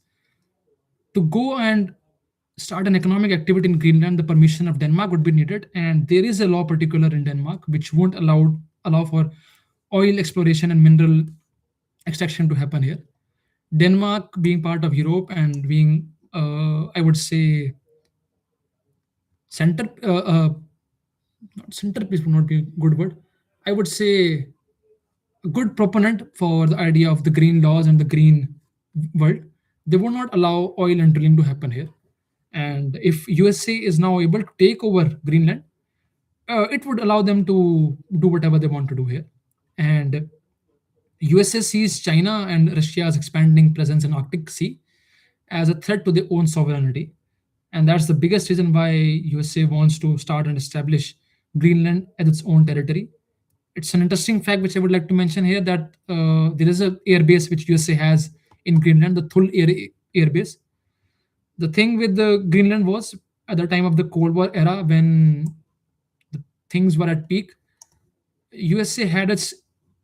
to go and start an economic activity in Greenland, the permission of Denmark would be needed, and there is a law particular in Denmark which won't allow for oil exploration and mineral extraction to happen here. Denmark, being part of Europe and being, I would say, center, not centerpiece would not be a good word. I would say a good proponent for the idea of the green laws and the green world. They would not allow oil and drilling to happen here. And if USA is now able to take over Greenland, it would allow them to do whatever they want to do here. And USA sees China and Russia's expanding presence in Arctic Sea as a threat to their own sovereignty. And that's the biggest reason why USA wants to start and establish Greenland as its own territory. It's an interesting fact which I would like to mention here, that there is a air base which USA has in Greenland, the Thule air base. The thing with the Greenland was, at the time of the Cold War era, when the things were at peak, USA had its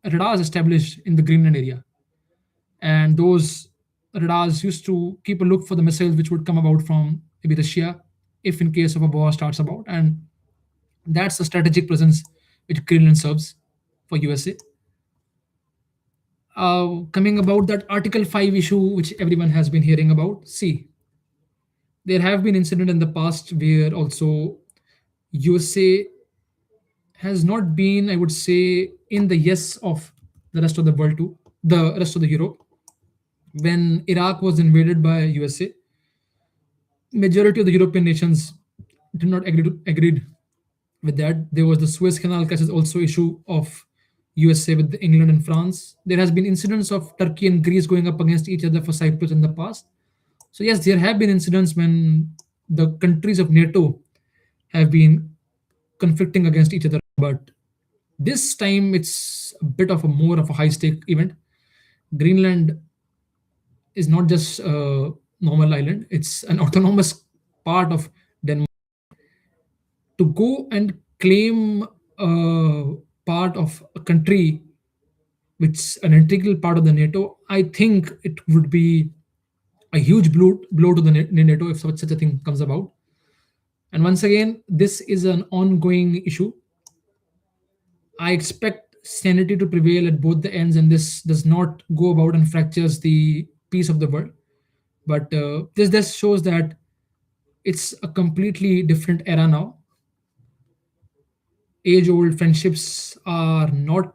radars established in the Greenland area, and those radars used to keep a look for the missiles which would come about from maybe Russia, if in case of a war starts about. And that's the strategic presence which Greenland serves for USA. Coming about that Article 5 issue, which everyone has been hearing about. See, there have been incidents in the past where also USA has not been, I would say, in the yes of the rest of the world too, the rest of the Europe. When Iraq was invaded by USA, majority of the European nations did not agreed with that. There was the Suez Canal crisis also issue of USA with England and France. There has been incidents of Turkey and Greece going up against each other for Cyprus in the past. So yes, there have been incidents when the countries of NATO have been conflicting against each other. But this time it's a bit of a more of a high stake event. Greenland is not just a normal island; it's an autonomous part of Denmark. To go and claim a part of a country which is an integral part of the NATO, I think it would be a huge blow to the NATO if such a thing comes about. And once again, this is an ongoing issue. I expect sanity to prevail at both the ends, and this does not go about and fractures the peace of the world. But this just shows that it's a completely different era now. Age old friendships are not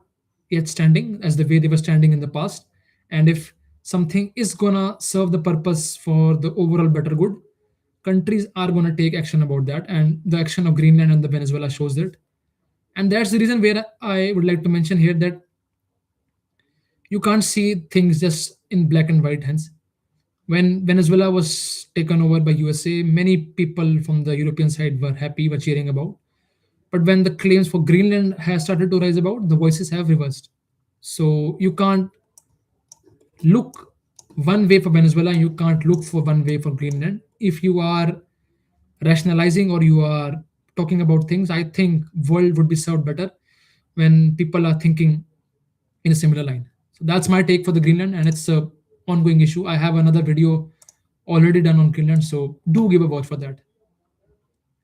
yet standing as the way they were standing in the past. And if something is gonna serve the purpose for the overall better good, countries are gonna take action about that. And the action of Greenland and the Venezuela shows that. And that's the reason where I would like to mention here that you can't see things just in black and white hands. When Venezuela was taken over by USA, many people from the European side were happy, were cheering about. But when the claims for Greenland has started to rise about, the voices have reversed. So you can't look one way for Venezuela, and you can't look for one way for Greenland. If you are rationalizing or you are talking about things, I think world would be served better when people are thinking in a similar line. So that's my take for the Greenland, and it's a ongoing issue. I have another video already done on Greenland, so do give a watch for that.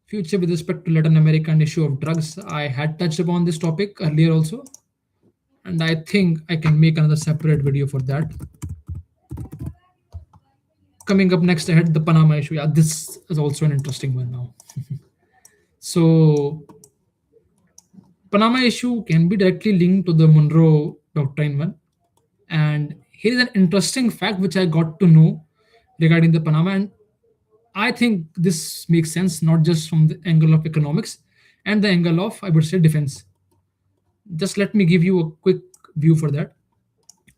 Future with respect to Latin America and issue of drugs, I had touched upon this topic earlier also, and I think I can make another separate video for that. Coming up next ahead, the Panama issue. Yeah, this is also an interesting one now. So Panama issue can be directly linked to the Monroe Doctrine one. And here is an interesting fact which I got to know regarding the Panama. And I think this makes sense not just from the angle of economics and the angle of, I would say, defense. Just let me give you a quick view for that.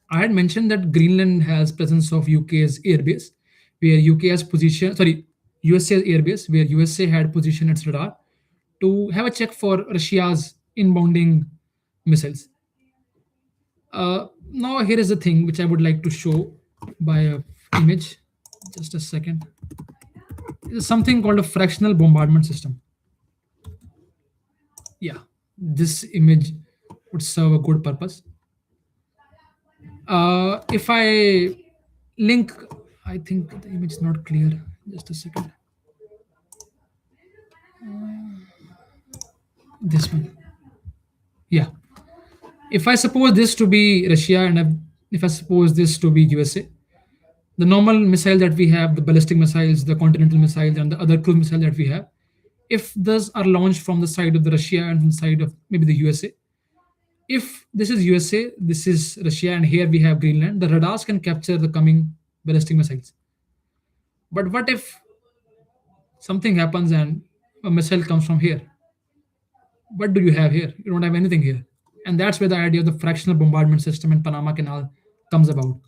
I had mentioned that Greenland has presence of UK's airbase, where UK has position, sorry, USA airbase, where USA had positioned its radar to have a check for Russia's inbounding missiles. Now here is the thing which I would like to show by a image. Just a second. It's something called a fractional bombardment system. Yeah, this image would serve a good purpose. If I link, I think the image is not clear. Just a second. This one. Yeah. If I suppose this to be Russia and if I suppose this to be USA, the normal missile that we have, the ballistic missiles, the continental missiles, and the other cruise missile that we have, if those are launched from the side of the Russia and from the side of maybe the USA, if this is USA, this is Russia, and here we have Greenland, the radars can capture the coming ballistic missiles. But what if something happens and a missile comes from here? What do you have here? You don't have anything here. And that's where the idea of the fractional bombardment system in Panama Canal comes about.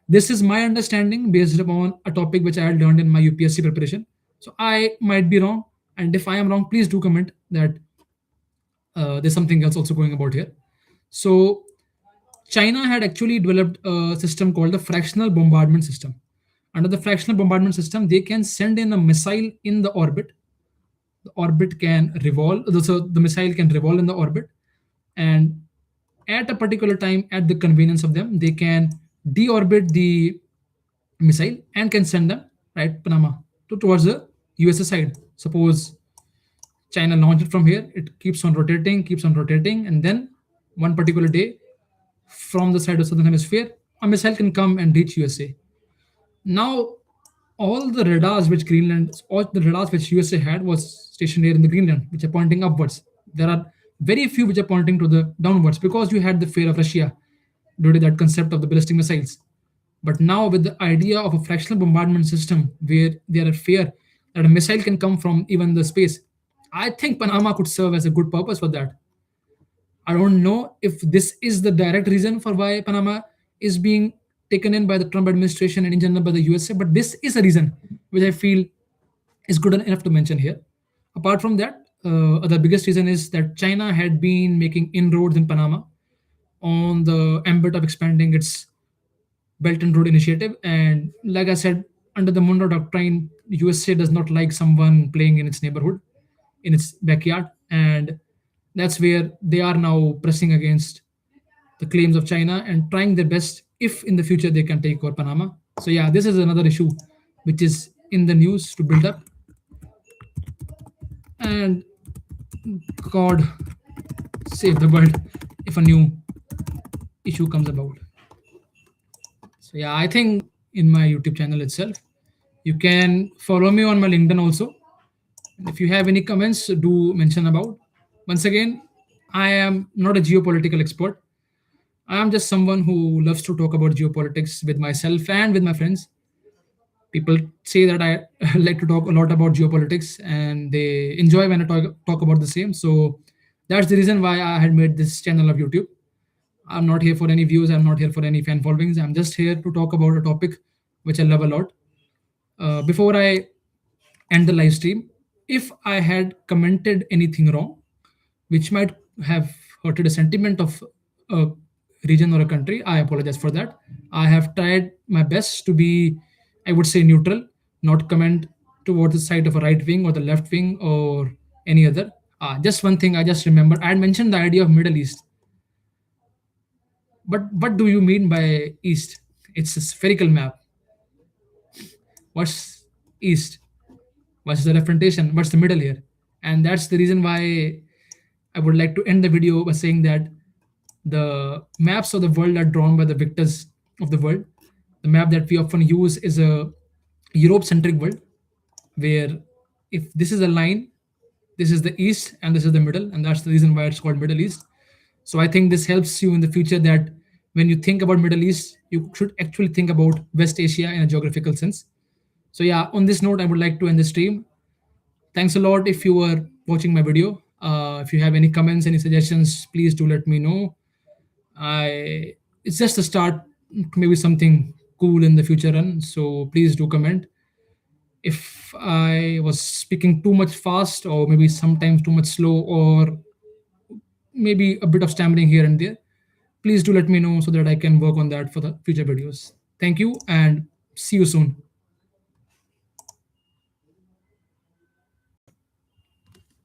This is my understanding based upon a topic which I had learned in my UPSC preparation. So I might be wrong. And if I am wrong, please do comment that there's something else also going about here. So China had actually developed a system called the fractional bombardment system. Under the fractional bombardment system, they can send in a missile in the orbit. The orbit can revolve, so the missile can revolve in the orbit, and at a particular time, at the convenience of them, they can deorbit the missile and can send them right Panama towards the USA side. Suppose China launched it from here, it keeps on rotating, and then one particular day, from the side of southern hemisphere, a missile can come and reach USA. Now, all the radars which USA had was stationed here in the Greenland, which are pointing upwards. There are very few which are pointing to the downwards because you had the fear of Russia due to that concept of the ballistic missiles. But now with the idea of a fractional bombardment system where there are fear that a missile can come from even the space, I think Panama could serve as a good purpose for that. I don't know if this is the direct reason for why Panama is being taken in by the Trump administration and in general by the USA, but this is a reason which I feel is good enough to mention here. Apart from that, the biggest reason is that China had been making inroads in Panama on the ambit of expanding its Belt and Road Initiative. And like I said, under the Monroe Doctrine, USA does not like someone playing in its neighborhood, in its backyard. And that's where they are now pressing against the claims of China and trying their best if in the future they can take over Panama. So yeah, this is another issue which is in the news to build up. And God save the world if a new issue comes about. So yeah, I think in my YouTube channel itself, you can follow me on my LinkedIn also. And if you have any comments, do mention about. Once again, I am not a geopolitical expert. I am just someone who loves to talk about geopolitics with myself and with my friends. People say that I like to talk a lot about geopolitics and they enjoy when I talk about the same. So that's the reason why I had made this channel of YouTube. I'm not here for any views. I'm not here for any fan followings. I'm just here to talk about a topic which I love a lot. Before I end the live stream, if I had commented anything wrong, which might have hurted a sentiment of a region or a country, I apologize for that. I have tried my best to be, I would say, neutral, not comment towards the side of a right wing or the left wing or any other. Just one thing I just remember, I had mentioned the idea of Middle East. But what do you mean by East? It's a spherical map. What's East? What's the representation? What's the middle here? And that's the reason why I would like to end the video by saying that the maps of the world are drawn by the victors of the world. The map that we often use is a Europe-centric world, where if this is a line, This is the east and this is the middle, and that's the reason why it's called Middle East. So I think this helps you in the future that when you think about Middle East, you should actually think about West Asia in a geographical sense. So yeah, on this note, I would like to end the stream. Thanks a lot if you were watching my video. If you have any comments, any suggestions, please do let me know. I It's just a start to maybe something cool in the future run. So please do comment. If I was speaking too much fast or maybe sometimes too much slow or maybe a bit of stammering here and there, please do let me know so that I can work on that for the future videos. Thank you and see you soon.